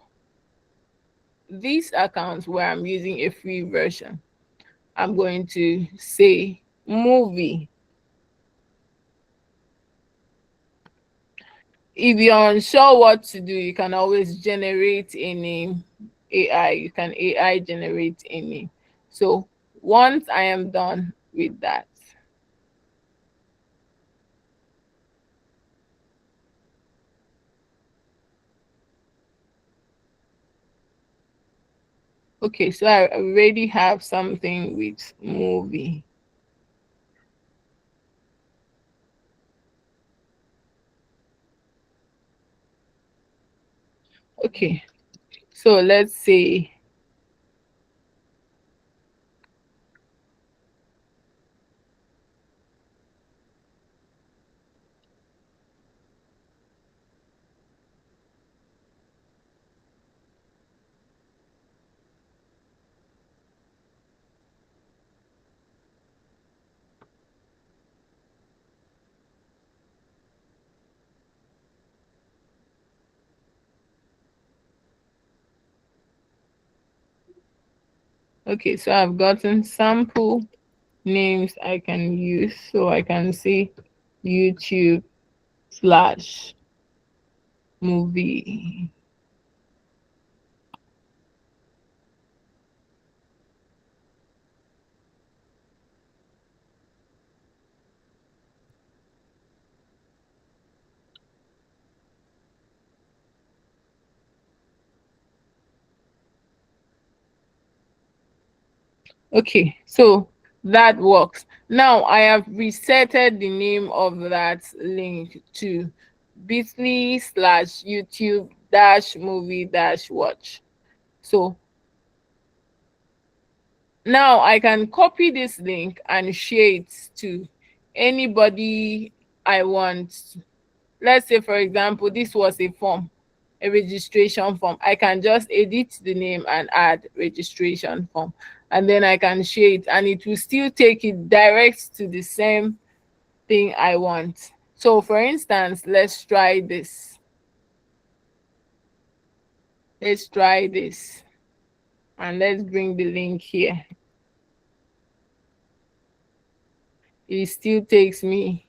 these accounts where I'm using a free version, I'm going to say movie. If you're unsure what to do, you can always generate a name. AI, you can AI generate a name. So once I am done with that, okay, so I already have something with movie. Okay, so let's say, okay, so I've gotten sample names I can use. So I can say YouTube slash movie. Okay, so that works. Now I have resetted the name of that link to bit.ly slash YouTube dash movie dash watch. So now I can copy this link and share it to anybody I want. Let's say, for example, this was a form, a registration form. I can just edit the name and add registration form, and then I can share it, and it will still take it direct to the same thing I want. So for instance, let's try this. Let's try this, and let's bring the link here. It still takes me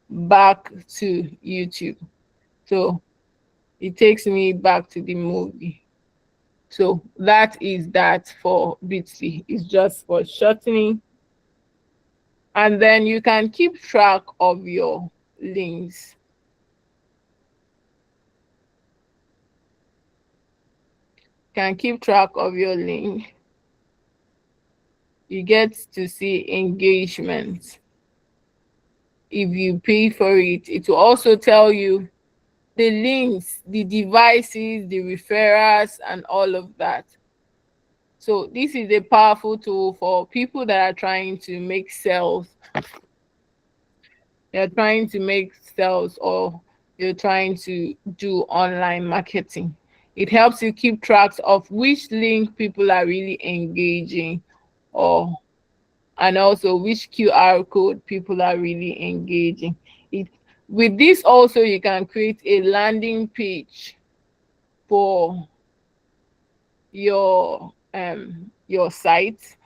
back to YouTube. So it takes me back to the movie. So that is that for bit.ly. It's just for shortening. And then you can keep track of your links. Can keep track of your link. You get to see engagement. If you pay for it, it will also tell you the links, the devices, the referrals, and all of that. So this is a powerful tool for people that are trying to make sales. They're trying to make sales, or you're trying to do online marketing. It helps you keep tracks of which link people are really engaging, or and also which QR code people are really engaging. It with this also you can create a landing page for your site.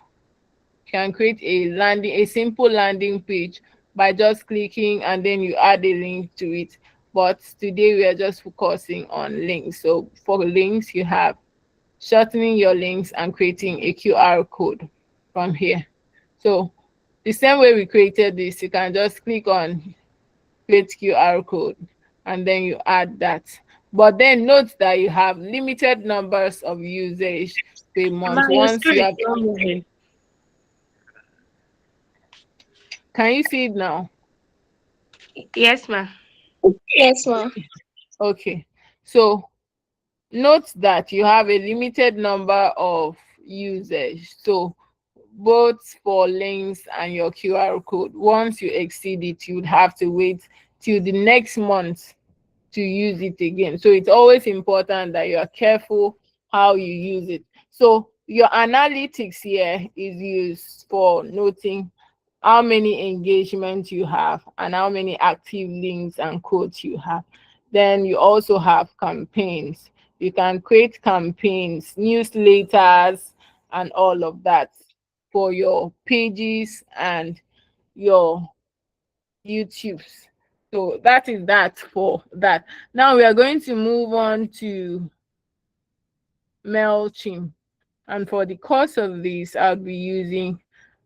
You can create a simple landing page by just clicking, and then you add a link to it. But today we are just focusing on links. So for links, you have shortening your links and creating a QR code from here. So the same way we created this, you can just click on create QR code, and then you add that. But then note that you have limited numbers of usage per Ma, month. your Once screen you is have, not moving. can you see it now? Yes, ma. Yes, ma'am. Okay. So note that you have a limited number of users. So both for links and your QR code. Once you exceed it, you would have to wait till the next month to use it again. So it's always important that you are careful how you use it. So your analytics here is used for noting how many engagements you have, and how many active links and quotes you have. Then you also have campaigns. You can create campaigns, newsletters, and all of that for your pages and your YouTubes. So that is that for that. Now we are going to move on to MailChimp. And for the course of this, I'll be using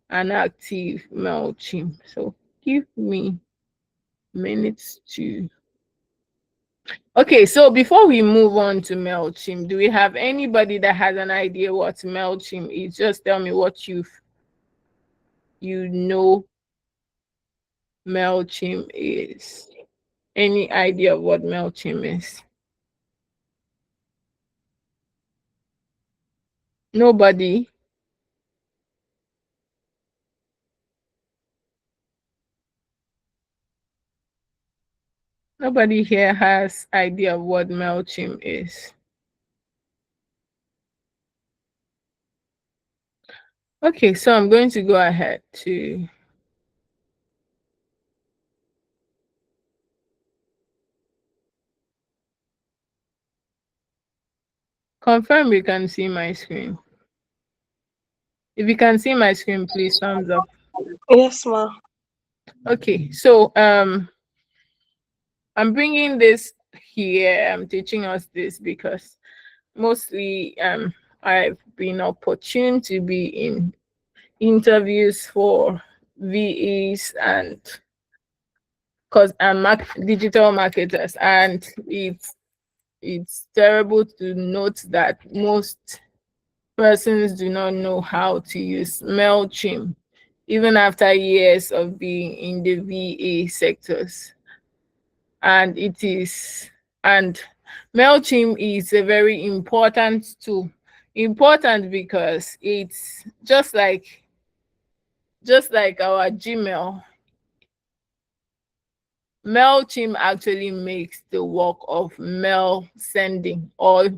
an active MailChimp. So give me minutes to. Okay, so before we move on to MailChimp, do we have anybody that has an idea what MailChimp is? Just tell me what you know MailChimp is. Any idea of what MailChimp is? Nobody? Nobody here has idea of what MailChimp is. Okay, so I'm going to go ahead to confirm you can see my screen. If you can see my screen, please thumbs up. Yes, ma'am. Okay, so I'm bringing this here. I'm teaching us this because mostly I've been opportune to be in interviews for VEs and because I'm digital marketers, and it's terrible to note that most persons do not know how to use MailChimp, even after years of being in the VA sectors. And it is, and MailChimp is a very important tool. Important because it's just like our Gmail. MailChimp actually makes the work of mail sending or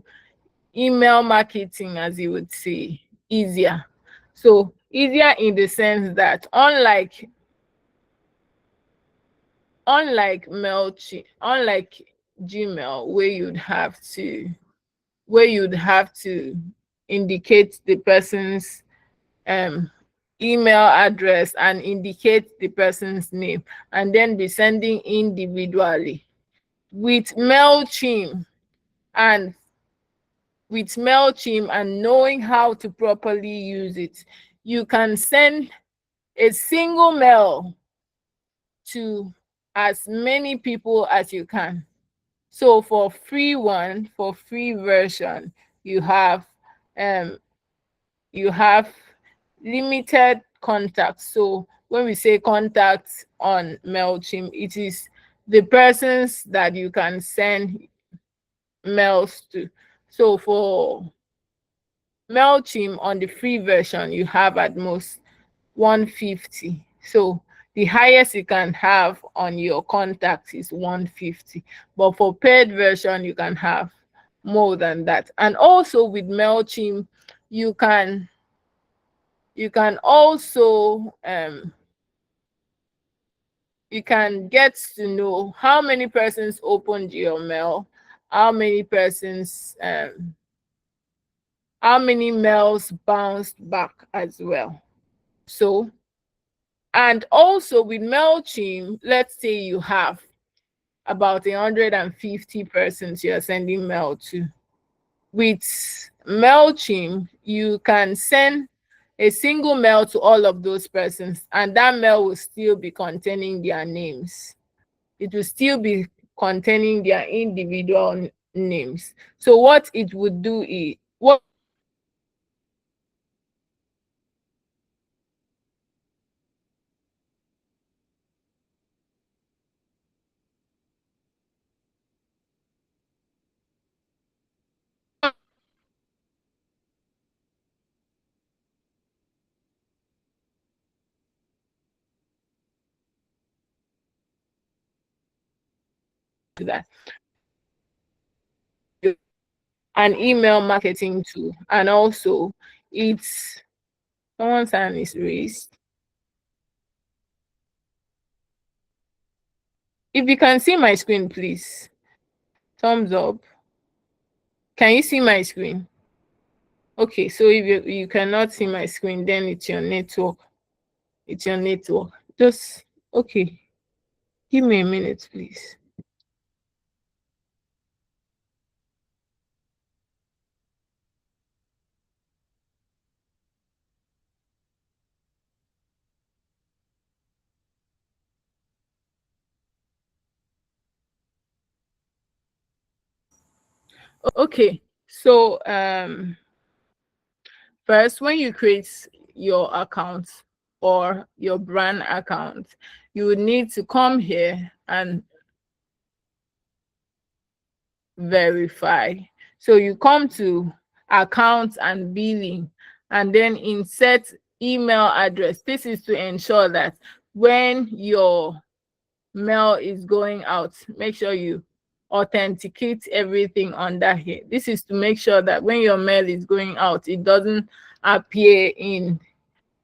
email marketing, as you would say, easier. So easier in the sense that unlike Gmail, where you'd have to indicate the person's um email address and indicate the person's name and then be sending individually. With MailChimp and and knowing how to properly use it, you can send a single mail to as many people as you can. So for free version, you have um you have limited contacts. So when we say contacts on MailChimp, it is the persons that you can send mails to. So for MailChimp on the free version, you have at most 150. So the highest you can have on your contacts is 150. But for paid version, you can have more than that. And also with MailChimp, you can also you can get to know how many persons opened your mail, how many persons how many mails bounced back as well. So, and also with MailChimp, let's say you have about 150 persons you're sending mail to. With MailChimp, you can send a single mail to all of those persons, and that mail will still be containing their names. It will still be containing their individual names. So what it would do is what that an email marketing tool, and also it's someone's hand is raised. If you can see my screen, please. Thumbs up. Can you see my screen? Okay, so if you cannot see my screen, then it's your network. It's your network. Just okay. Give me a minute, please. Okay, so first, when you create your account or your brand account, you would need to come here and verify. So you come to account and billing and then insert email address. This is to ensure that when your mail is going out, make sure you authenticate everything under here. This is to make sure that when your mail is going out, it doesn't appear in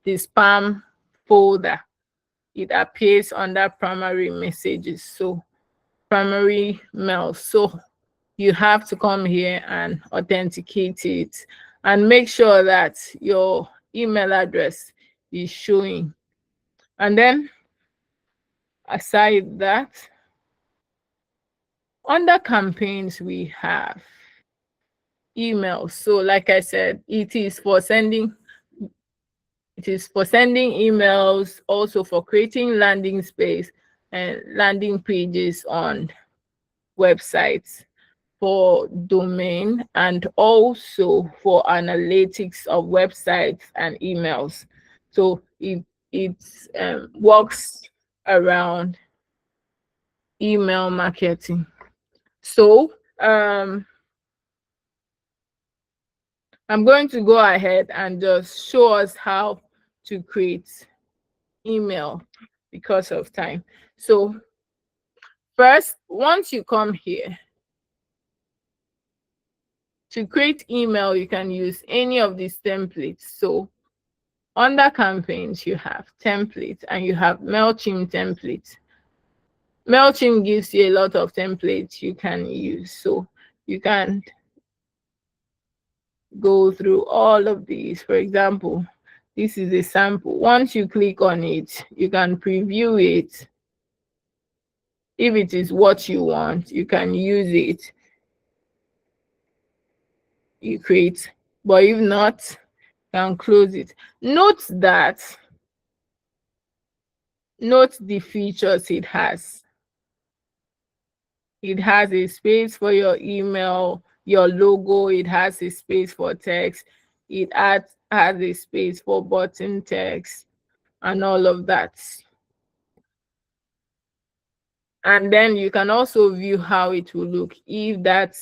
the spam folder. It appears under primary messages, so primary mail. So you have to come here and authenticate it and make sure that your email address is showing. And then aside that, under campaigns, we have emails. So like I said, it is for sending emails, also for creating landing space and landing pages on websites, for domain, and also for analytics of websites and emails. So it works around email marketing. So I'm going to go ahead and just show us how to create email because of time. So first, once you come here, to create email, you can use any of these templates. So under campaigns, you have templates and you have MailChimp templates. MailChimp gives you a lot of templates you can use. So you can go through all of these. For example, this is a sample. Once you click on it, you can preview it. If it is what you want, you can use it. You create, but if not, you can close it. Note the features it has. It has a space for your email, your logo. It has a space for text. It has a space for button text and all of that. And then you can also view how it will look if that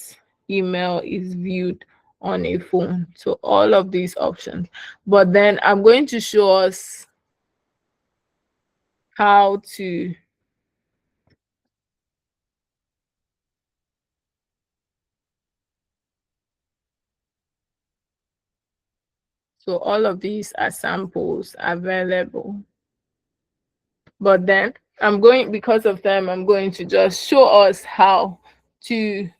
email is viewed on a phone. So all of these options. But then I'm going to show us how to so all of these are samples available. But then I'm going, because of time, I'm going to just show us how a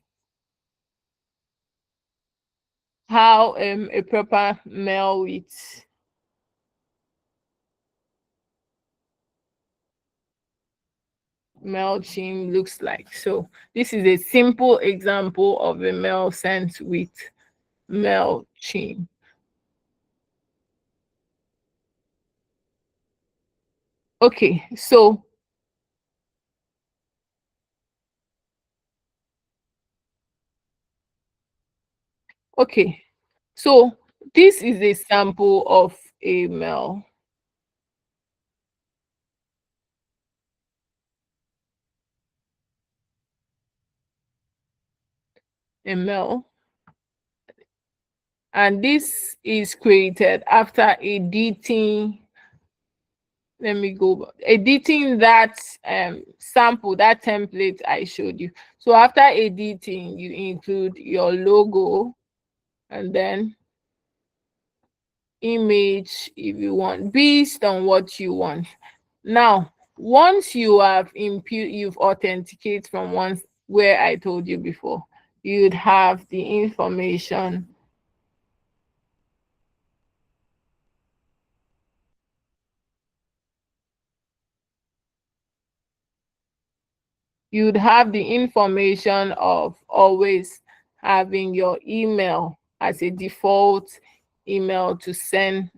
proper mail with MailChimp looks like. So this is a simple example of a mail sent with MailChimp. Okay, so okay, so this is a sample of a mail. A mail. And this is created after editing. Let me go editing that sample, that template I showed you. So after editing, you include your logo and then image if you want, based on what you want. Now Once you have you've authenticate from once where I told you before, you'd have the information. You'd have the information of always having your email as a default email to send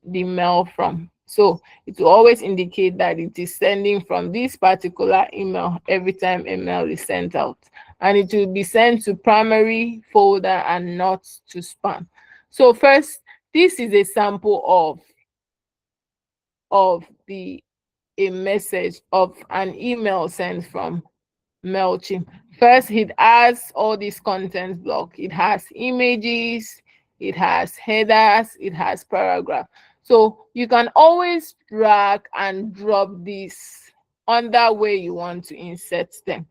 the mail from. So it will always indicate that it is sending from this particular email every time a mail is sent out. And it will be sent to primary folder and not to spam. So first, this is a sample of a message of an email sent from MailChimp. First, it has all this content block. It has images, it has headers, it has paragraph. So you can always drag and drop this under where you want to insert them.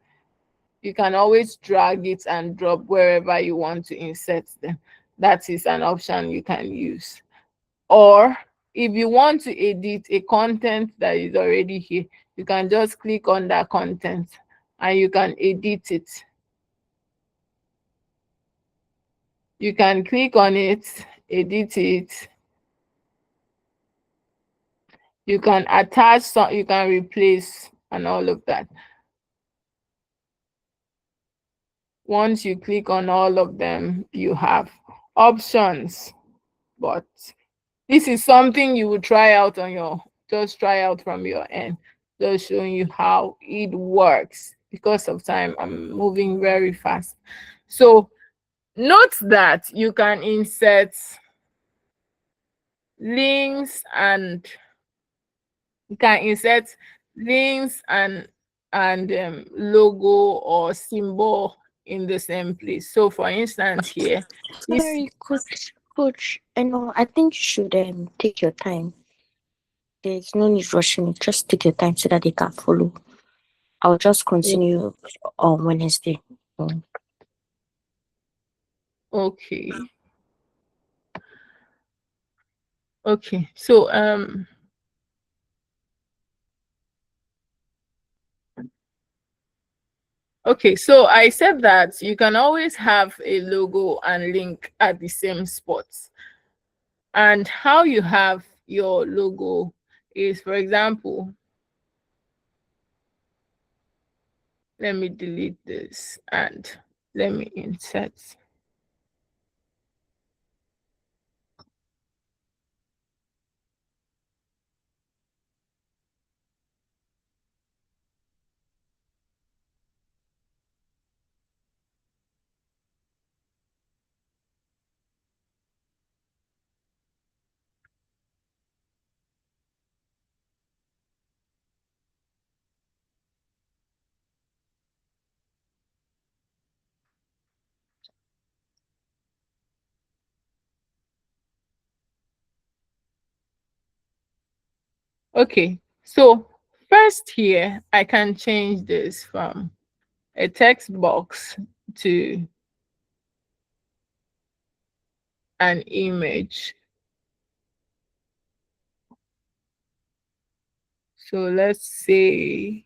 You can always drag it and drop wherever you want to insert them. That is an option you can use. Or if you want to edit a content that is already here, you can just click on that content and you can edit it. You can click on it, edit it. You can attach some, you can replace and all of that. Once you click on all of them, you have options. But this is something you will try out on your, just try out from your end, just showing you how it works. Because of time, I'm moving very fast. So note that you can insert links and you can insert links and logo or symbol in the same place. So for instance here, this, Sorry, coach. I know. I think you should take your time. There's no need rushing it. Just take your time so that they can follow. I'll just continue on Wednesday. Mm. okay. Okay. So okay, so I said that you can always have a logo and link at the same spot. And how you have your logo is, for example, let me delete this and let me insert. Okay, so first here, I can change this from a text box to an image. So let's say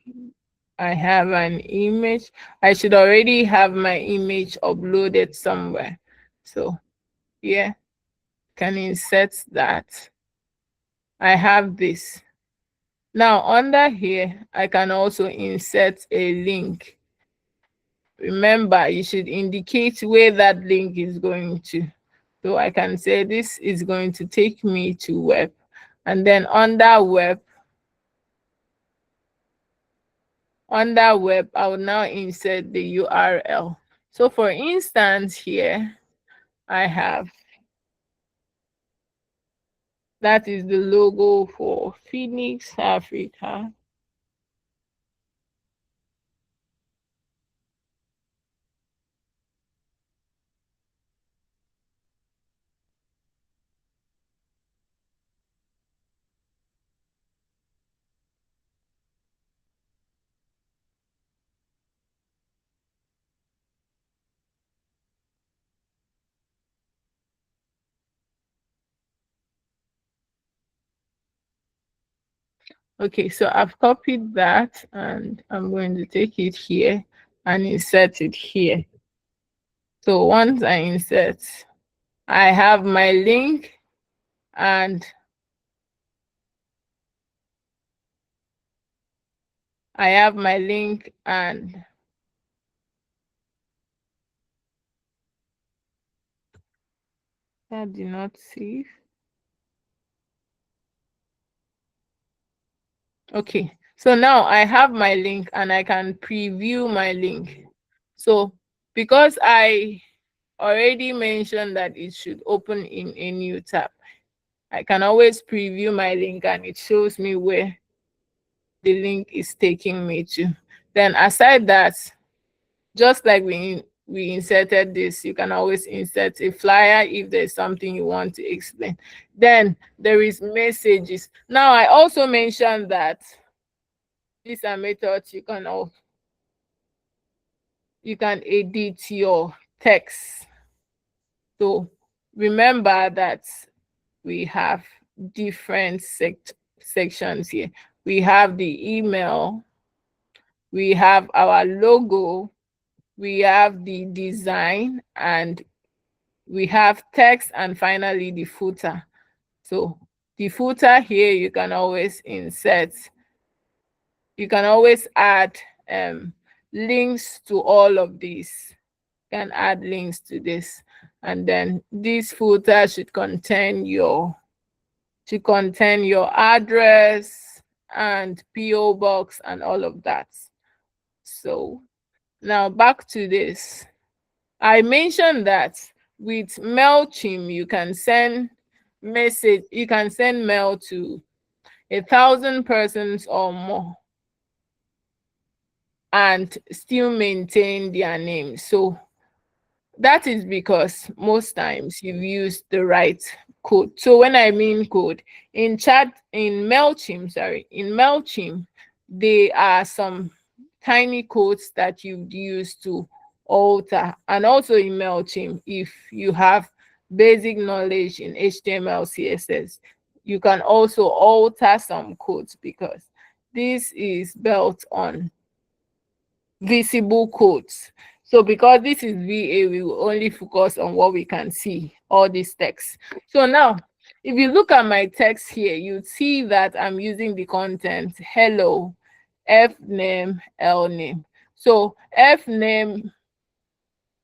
I have an image. I should already have my image uploaded somewhere. So yeah, can insert that. I have this. Now under here, I can also insert a link. Remember, you should indicate where that link is going to. So I can say this is going to take me to web. And then under web, I will now insert the URL. So for instance here, I have, that is the logo for Phoenix, Africa. Okay, so I've copied that and I'm going to take it here and insert it here. So once I insert, I have my link and I have my link and that did not save. Okay, so now I have my link and I can preview my link. So because I already mentioned that it should open in a new tab, I can always preview my link and it shows me where the link is taking me to. Then aside that, just like we inserted this, you can always insert a flyer if there's something you want to explain. Then there is messages. Now I also mentioned that these are methods you can edit your text. So remember that we have different sections here. We have the email, we have our logo, we have the design, and we have text, and finally the footer. So the footer here, you can always insert, you can always add links to all of these. You can add links to this. And then this footer should contain your address and PO box and all of that. So now back to this. I mentioned that with MailChimp, you can send mail to 1,000 persons or more and still maintain their name. So that is because most times you've used the right code. So when I mean code, in MailChimp, there are some tiny codes that you'd use to alter. And also in MailChimp, if you have basic knowledge in HTML, CSS, you can also alter some codes because this is built on visible codes. So because this is VA, we will only focus on what we can see, all this text. So now, if you look at my text here, you see that I'm using the content, hello, F name, L name. So F name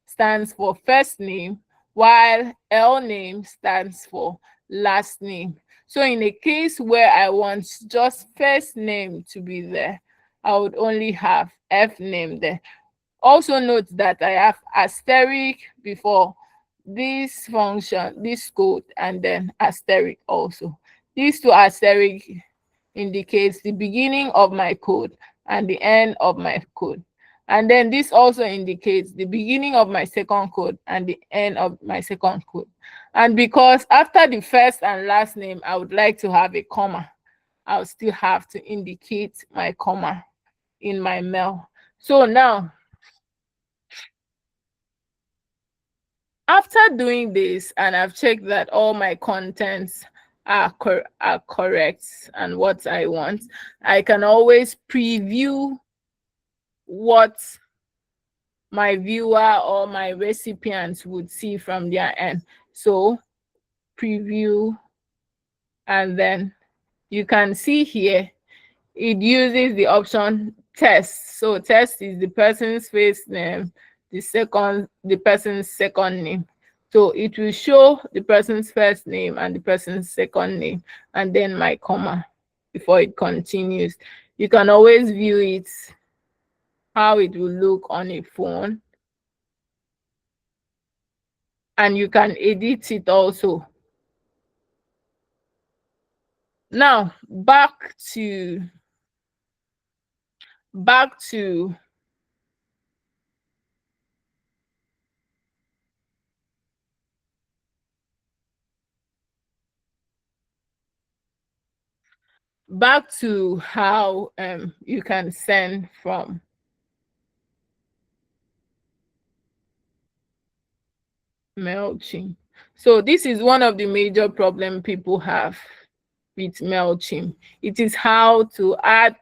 stands for first name, while L name stands for last name. So in a case where I want just first name to be there, I would only have F name there. Also note that I have asterisk before this function, this code, and then asterisk also. These two asterisk indicates the beginning of my code and the end of my code. And then this also indicates the beginning of my second code and the end of my second code. And because after the first and last name, I would like to have a comma, I'll still have to indicate my comma in my mail. So now, after doing this, and I've checked that all my contents are correct and what I want, I can always preview what my viewer or my recipients would see from their end. So preview, and then you can see here it uses the option test. So test is the person's first name, the person's second name. So it will show the person's first name and the person's second name, and then my comma before it continues. You can always view it, how it will look on a phone, and you can edit it also. Now back to how you can send from MailChimp. So this is one of the major problem people have. with MailChimp. It is how to add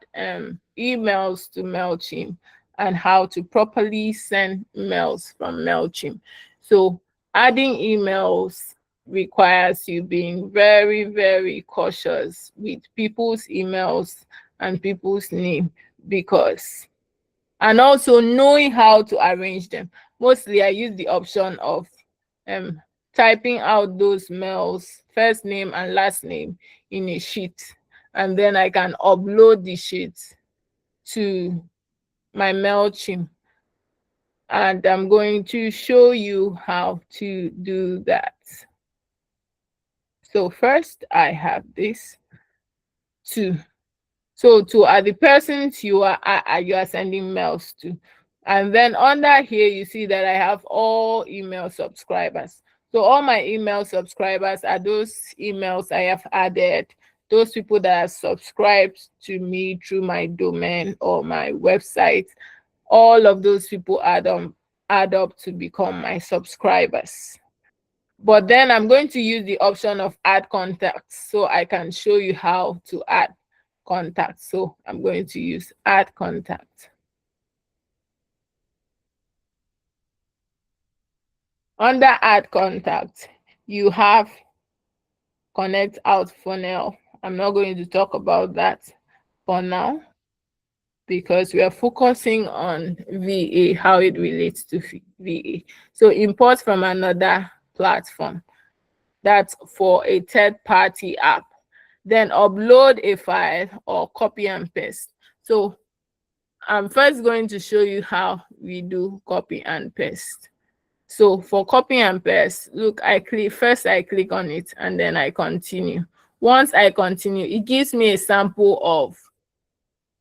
emails to MailChimp and how to properly send mails from MailChimp. So adding emails requires you being very, very cautious with people's emails and people's name, because, and also knowing how to arrange them. Mostly I use the option of um typing out those mails, first name and last name, in a sheet, and then I can upload the sheet to my MailChimp, and I'm going to show you how to do that. So first I have this to, so to are the persons you are sending mails to. And then under here, you see that I have all email subscribers. So all my email subscribers are those emails I have added, those people that are subscribed to me through my domain or my website. All of those people add up to become my subscribers. But then I'm going to use the option of add contacts so I can show you how to add contacts. So I'm going to use add contact. Under add contact, you have connect out funnel. I'm not going to talk about that for now because we are focusing on VA, how it relates to VA. So import from another platform. That's for a third-party app. Then upload a file or copy and paste. So I'm first going to show you how we do copy and paste. So for copy and paste, look, I click on it and then I continue. Once I continue, it gives me a sample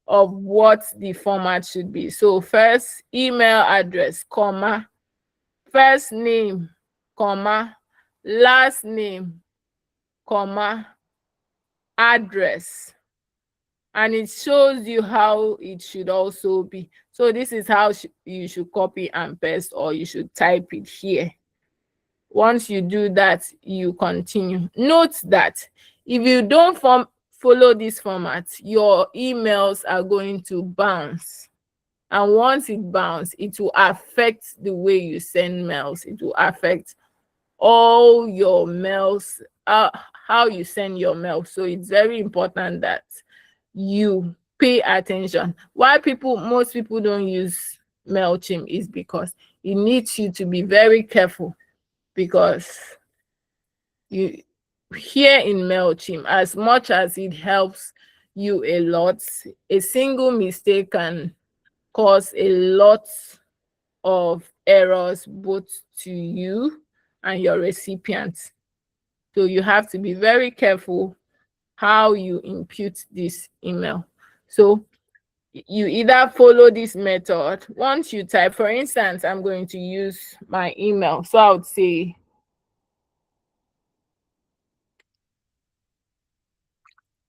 of what the format should be. So first, email address, comma, first name, comma, last name, comma, address, and it shows you how it should also be. So this is how you should copy and paste, or you should type it here. Once you do that, you continue. Note that if you don't follow this format, your emails are going to bounce. And once it bounces, it will affect the way you send mails. It will affect all your mails, how you send your mail. So it's very important that you pay attention. Why most people don't use MailChimp is because it needs you to be very careful, because you, here in MailChimp, as much as it helps you a lot, a single mistake can cause a lot of errors both to you and your recipient. So you have to be very careful how you input this email. So you either follow this method. Once you type, for instance, I'm going to use my email. So I would say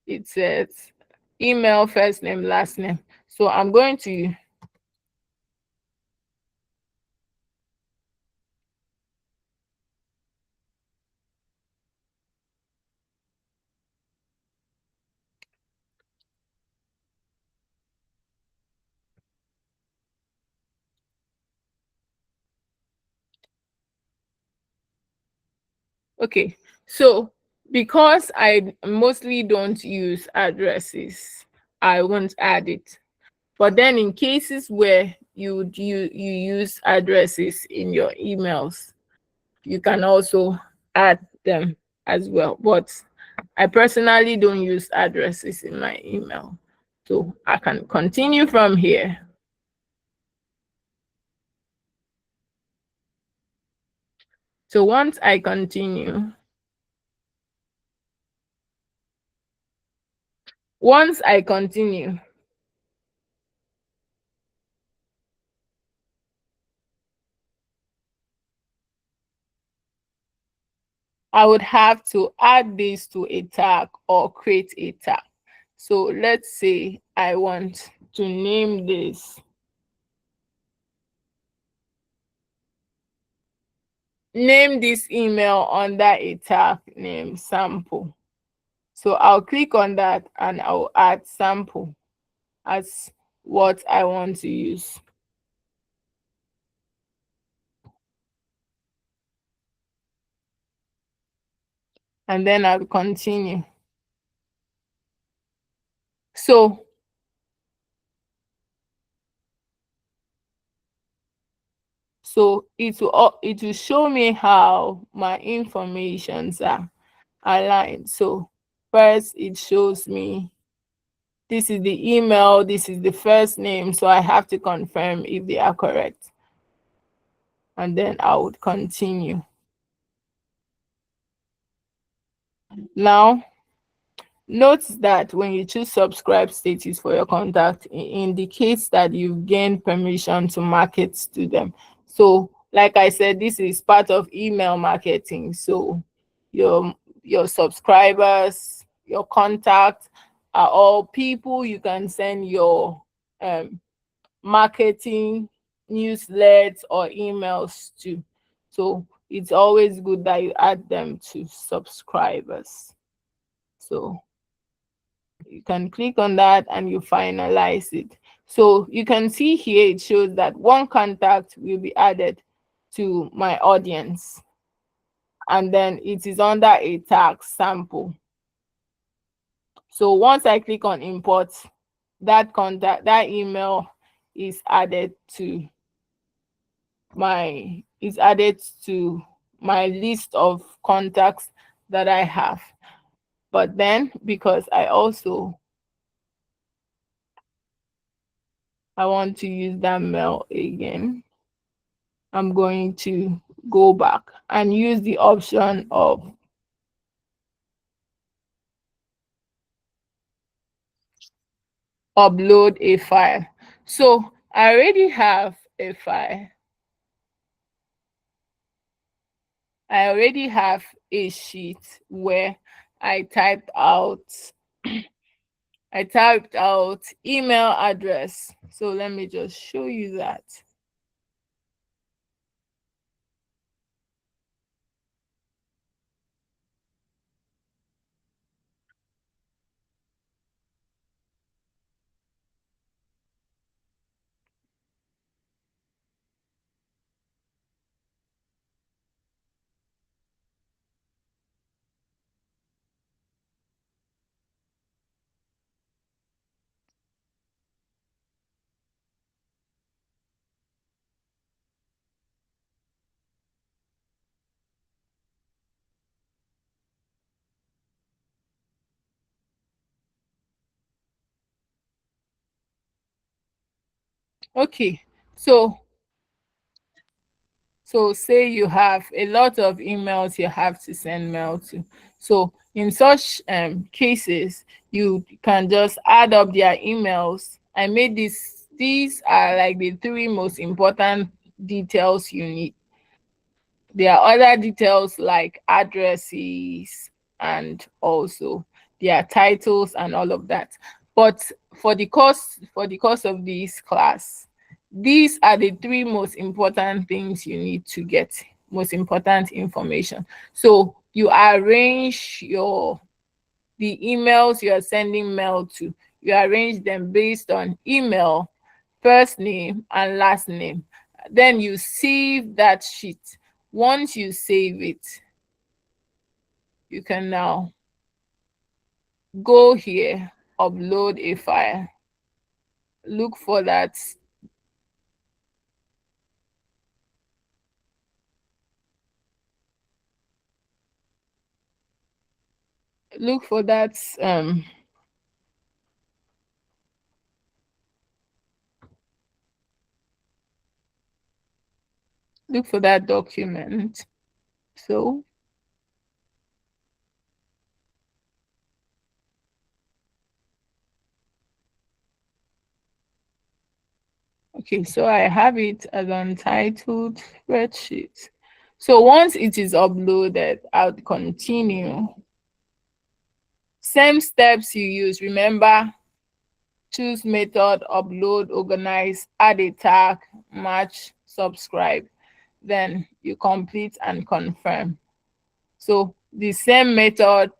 it says email, first name, last name. So I'm going to okay. So because I mostly don't use addresses, I won't add it. But then in cases where you use addresses in your emails, you can also add them as well. But I personally don't use addresses in my email. So I can continue from here. So once I continue, I would have to add this to a tag or create a tag. So let's say I want to name this. Name this email under a tag name sample. So I'll click on that and I'll add sample as what I want to use. And then I'll continue. So it will show me how my informations are aligned. So first it shows me this is the email, this is the first name, so I have to confirm if they are correct. And then I would continue. Now, note that when you choose subscribe status for your contact, it indicates that you've gained permission to market to them. So, like I said, this is part of email marketing. So, your subscribers, your contacts are all people you can send your marketing newsletters or emails to. So, it's always good that you add them to subscribers. So you can click on that and you finalize it. So you can see here it shows that one contact will be added to my audience, and then it is under a tag sample. So once I click on import, that contact, that email is added to my list of contacts that I have. But then because I want to use that mail again, I'm going to go back and use the option of upload a file. So I already have a file. I already have a sheet where I typed out email address. So let me just show you that. Okay, so say you have a lot of emails you have to send mail to. So in such cases, you can just add up their emails. I made these are like the three most important details you need. There are other details like addresses and also their titles and all of that. But for the course of this class, these are the three most important things you need to get, most important information. So you arrange the emails you are sending mail to. You arrange them based on email, first name and last name. Then you save that sheet. Once you save it, you can now go here, upload a file. Look for that. Look for that. Look for that document. So okay, so I have it as untitled spreadsheet. So once it is uploaded, I'll continue. Same steps you use. Remember, choose method, upload, organize, add a tag, match, subscribe. Then you complete and confirm. So the same method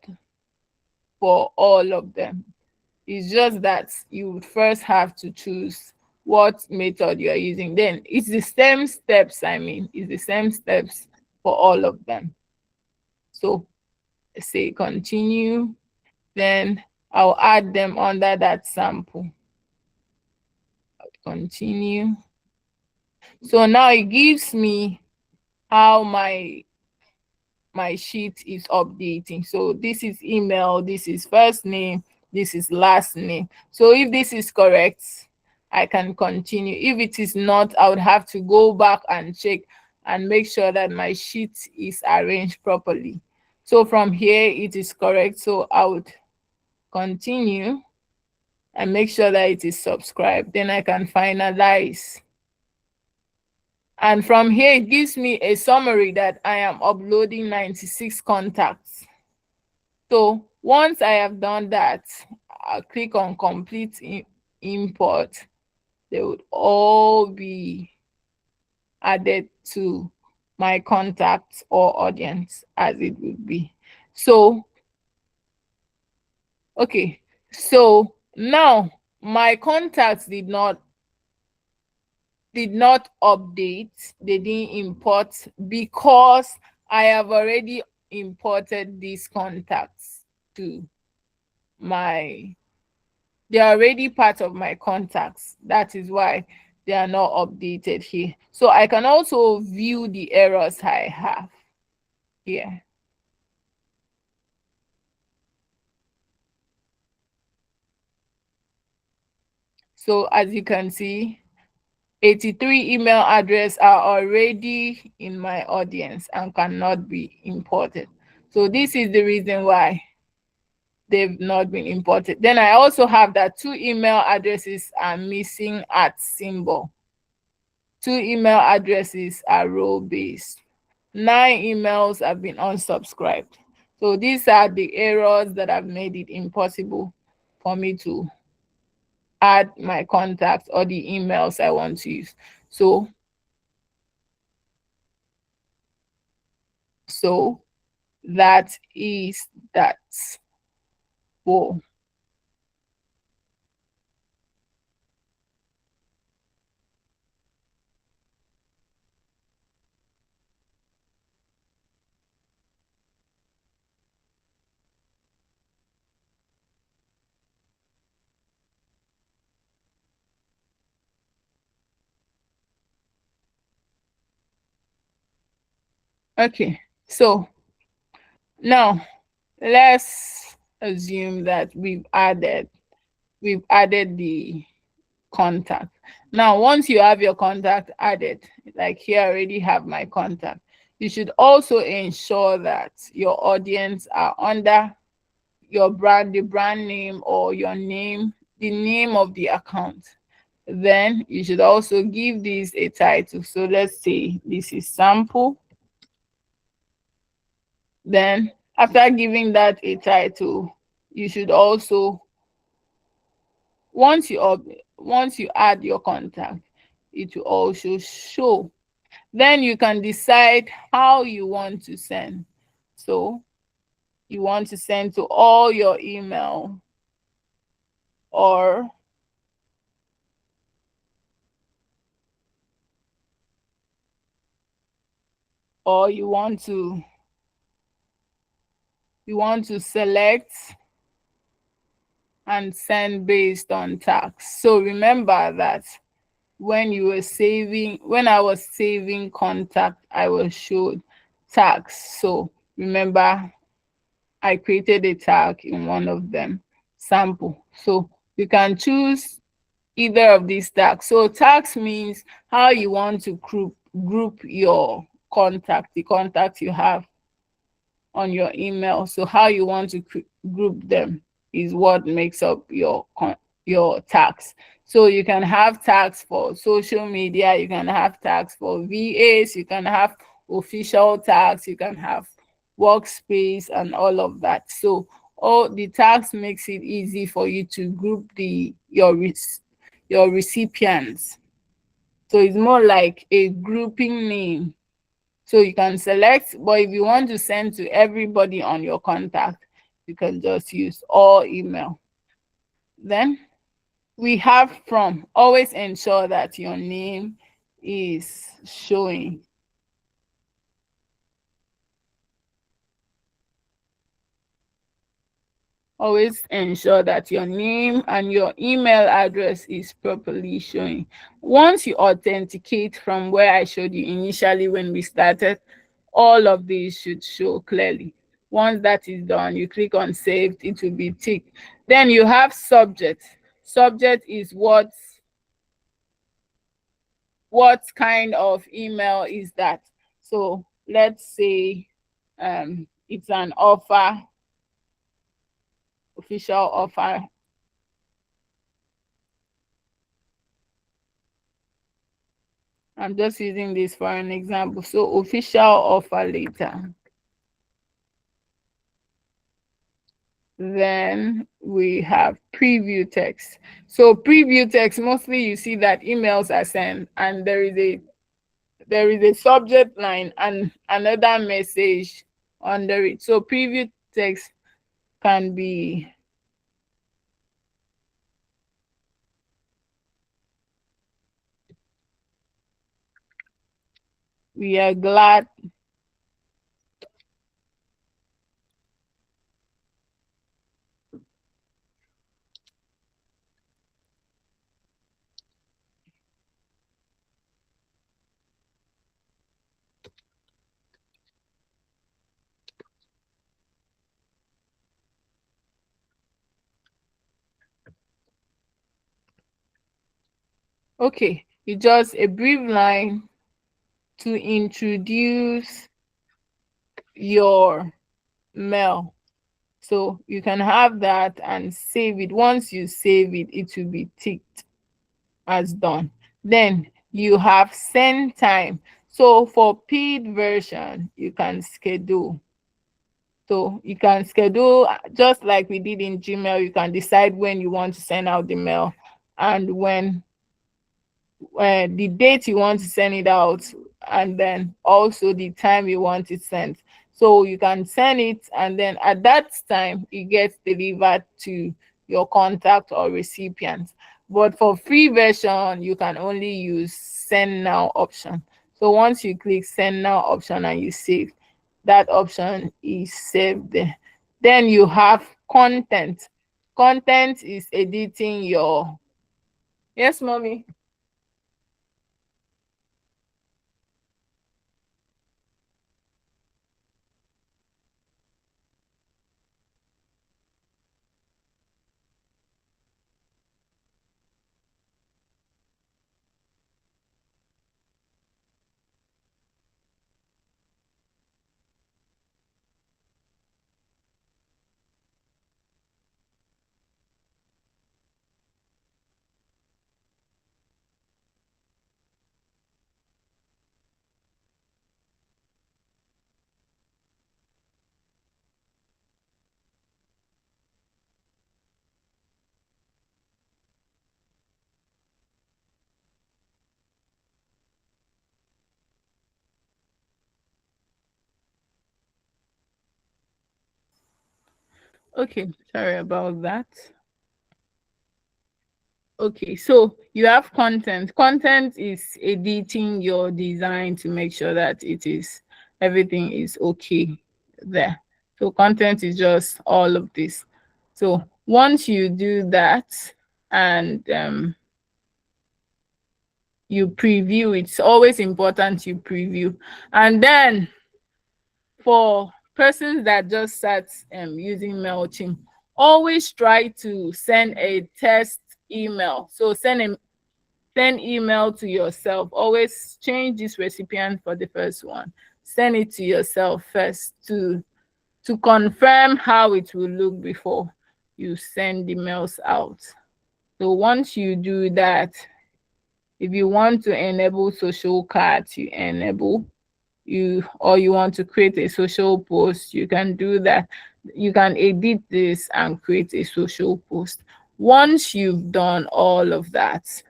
for all of them. It's just that you would first have to choose what method you are using. Then it's the same steps, it's the same steps for all of them. So say continue, then I'll add them under that sample. Continue. So now it gives me how my sheet is updating. So this is email, this is first name, this is last name. So if this is correct, I can continue. If it is not, I would have to go back and check and make sure that my sheet is arranged properly. So from here it is correct, so I would continue and make sure that it is subscribed. Then I can finalize. And from here, it gives me a summary that I am uploading 96 contacts. So once I have done that, I'll click on complete import. They would all be added to my contacts or audience as it would be. So, okay. So now my contacts did not update, they didn't import because I have already imported these contacts to my, they're already part of my contacts. That is why they are not updated here. So I can also view the errors I have here. So as you can see, 83 email addresses are already in my audience and cannot be imported. So this is the reason why they've not been imported. Then I also have that 2 email addresses are missing at symbol. 2 email addresses are role-based. 9 emails have been unsubscribed. So these are the errors that have made it impossible for me to add my contacts or the emails I want to use. So that is that. Whoa. Okay, so now let's assume that we've added the contact. Now, once you have your contact added, like here I already have my contact, you should also ensure that your audience are under your brand, the brand name or your name, the name of the account. Then you should also give this a title. So let's say this is sample. Then after giving that a title, you should also, once you add your contact, it will also show. Then you can decide how you want to send. So you want to send to all your email, or you want to select and send based on tax. So remember that when I was saving contact, I was showed tags. So remember, I created a tag in one of them, sample. So you can choose either of these tags. So tags means how you want to group your contact, the contact you have on your email. So how you want to group them is what makes up your tags. So you can have tags for social media, you can have tags for VAs, you can have official tags, you can have workspace and all of that. So all the tags makes it easy for you to group your recipients. So it's more like a grouping name. So you can select, but if you want to send to everybody on your contact, you can just use all email. Then we have from. Always ensure that your name is showing. Always ensure that your name and your email address is properly showing. Once you authenticate from where I showed you initially when we started, all of these should show clearly. Once that is done, you click on saved, it will be ticked. Then you have subject. Subject is what kind of email is that. So let's say it's an offer, official offer. I'm just using this for an example. So official offer letter. Then we have preview text. So preview text, mostly you see that emails are sent and there is a subject line and another message under it. So preview text can be we are glad. Okay, it's just a brief line to introduce your mail. So you can have that and save it. Once you save it, it will be ticked as done. Then you have send time. So for paid version, you can schedule. So you can schedule just like we did in Gmail. You can decide when you want to send out the mail and when the date you want to send it out, and then also the time you want it sent. So you can send it, and then at that time it gets delivered to your contact or recipient. But for free version, you can only use send now option. So once you click send now option and you save, that option is saved there. Then you have content. Content is editing your, yes, mommy. Okay, sorry about that. Okay, so you have content. Content is editing your design to make sure that everything is okay there. So content is just all of this. So once you do that and you preview, it's always important you preview. And then for persons that just start using MailChimp, always try to send a test email. So send email to yourself. Always change this recipient for the first one. Send it to yourself first to confirm how it will look before you send the mails out. So once you do that, if you want to enable social cards, you enable. You want to create a social post, you can do that. You can edit this and create a social post. Once you've done all of that,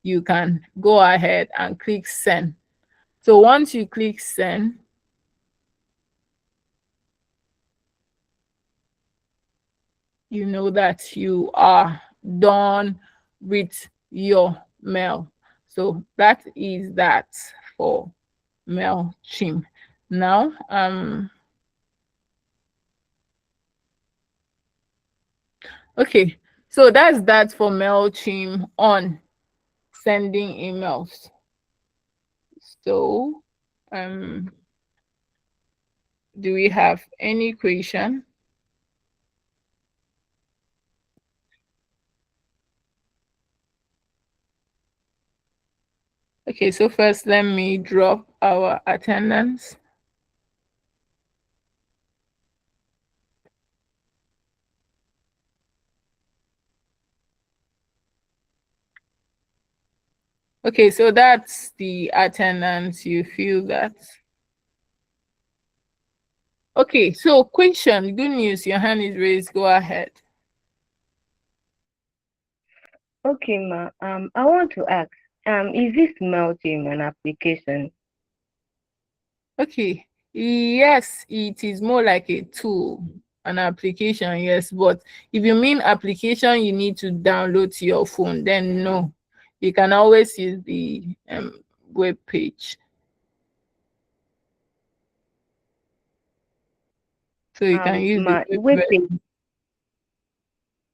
you can go ahead and click send. So once you click send, you know that you are done with your mail. So that is that for MailChimp. Now, okay, so that's that for MailChimp on sending emails. So, do we have any question? Okay, so first let me drop our attendance. Okay, so that's the attendance. You feel that? Okay, so question, good news, your hand is raised. Go ahead. Okay, ma. I want to ask, is this melting an application? Okay, yes, it is more like a tool, an application, yes. But if you mean application you need to download to your phone, then no. You can always use the web page. So you can use the Ma, web web page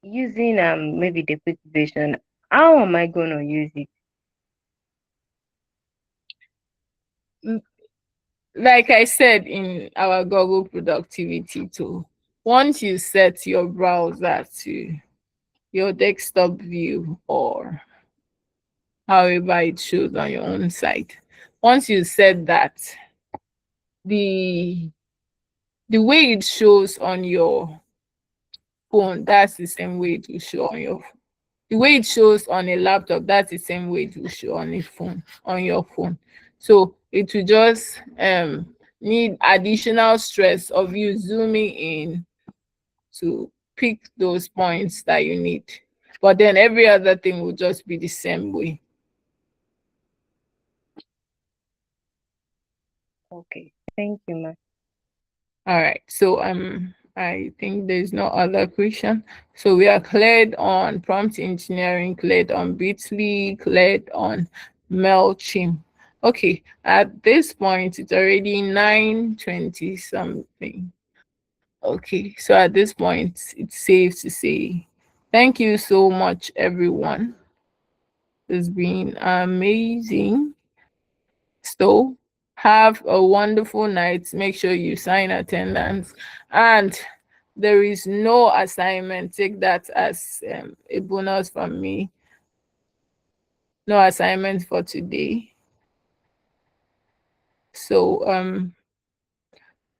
using maybe the quick version. How am I gonna use it? version. Like I said in our Google productivity tool, once you set your browser to your desktop view or however it shows on your own site, once you set that, the the way it shows on your phone, that's the same way it will show on your the way it shows on a laptop, that's the same way it will show on a phone, on your phone. So it will just need additional stress of you zooming in to pick those points that you need. But then every other thing will just be the same way. Okay, thank you, ma. All right. So I think there's no other question. So we are cleared on prompt engineering, cleared on Bitly, cleared on MailChimp. Okay, at this point it's already 9:20 something. Okay, so at this point it's safe to say thank you so much everyone. It's been amazing. So have a wonderful night. Make sure you sign attendance. And there is no assignment. Take that as a bonus from me. No assignment for today. So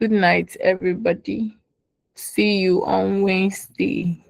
good night, everybody. See you on Wednesday.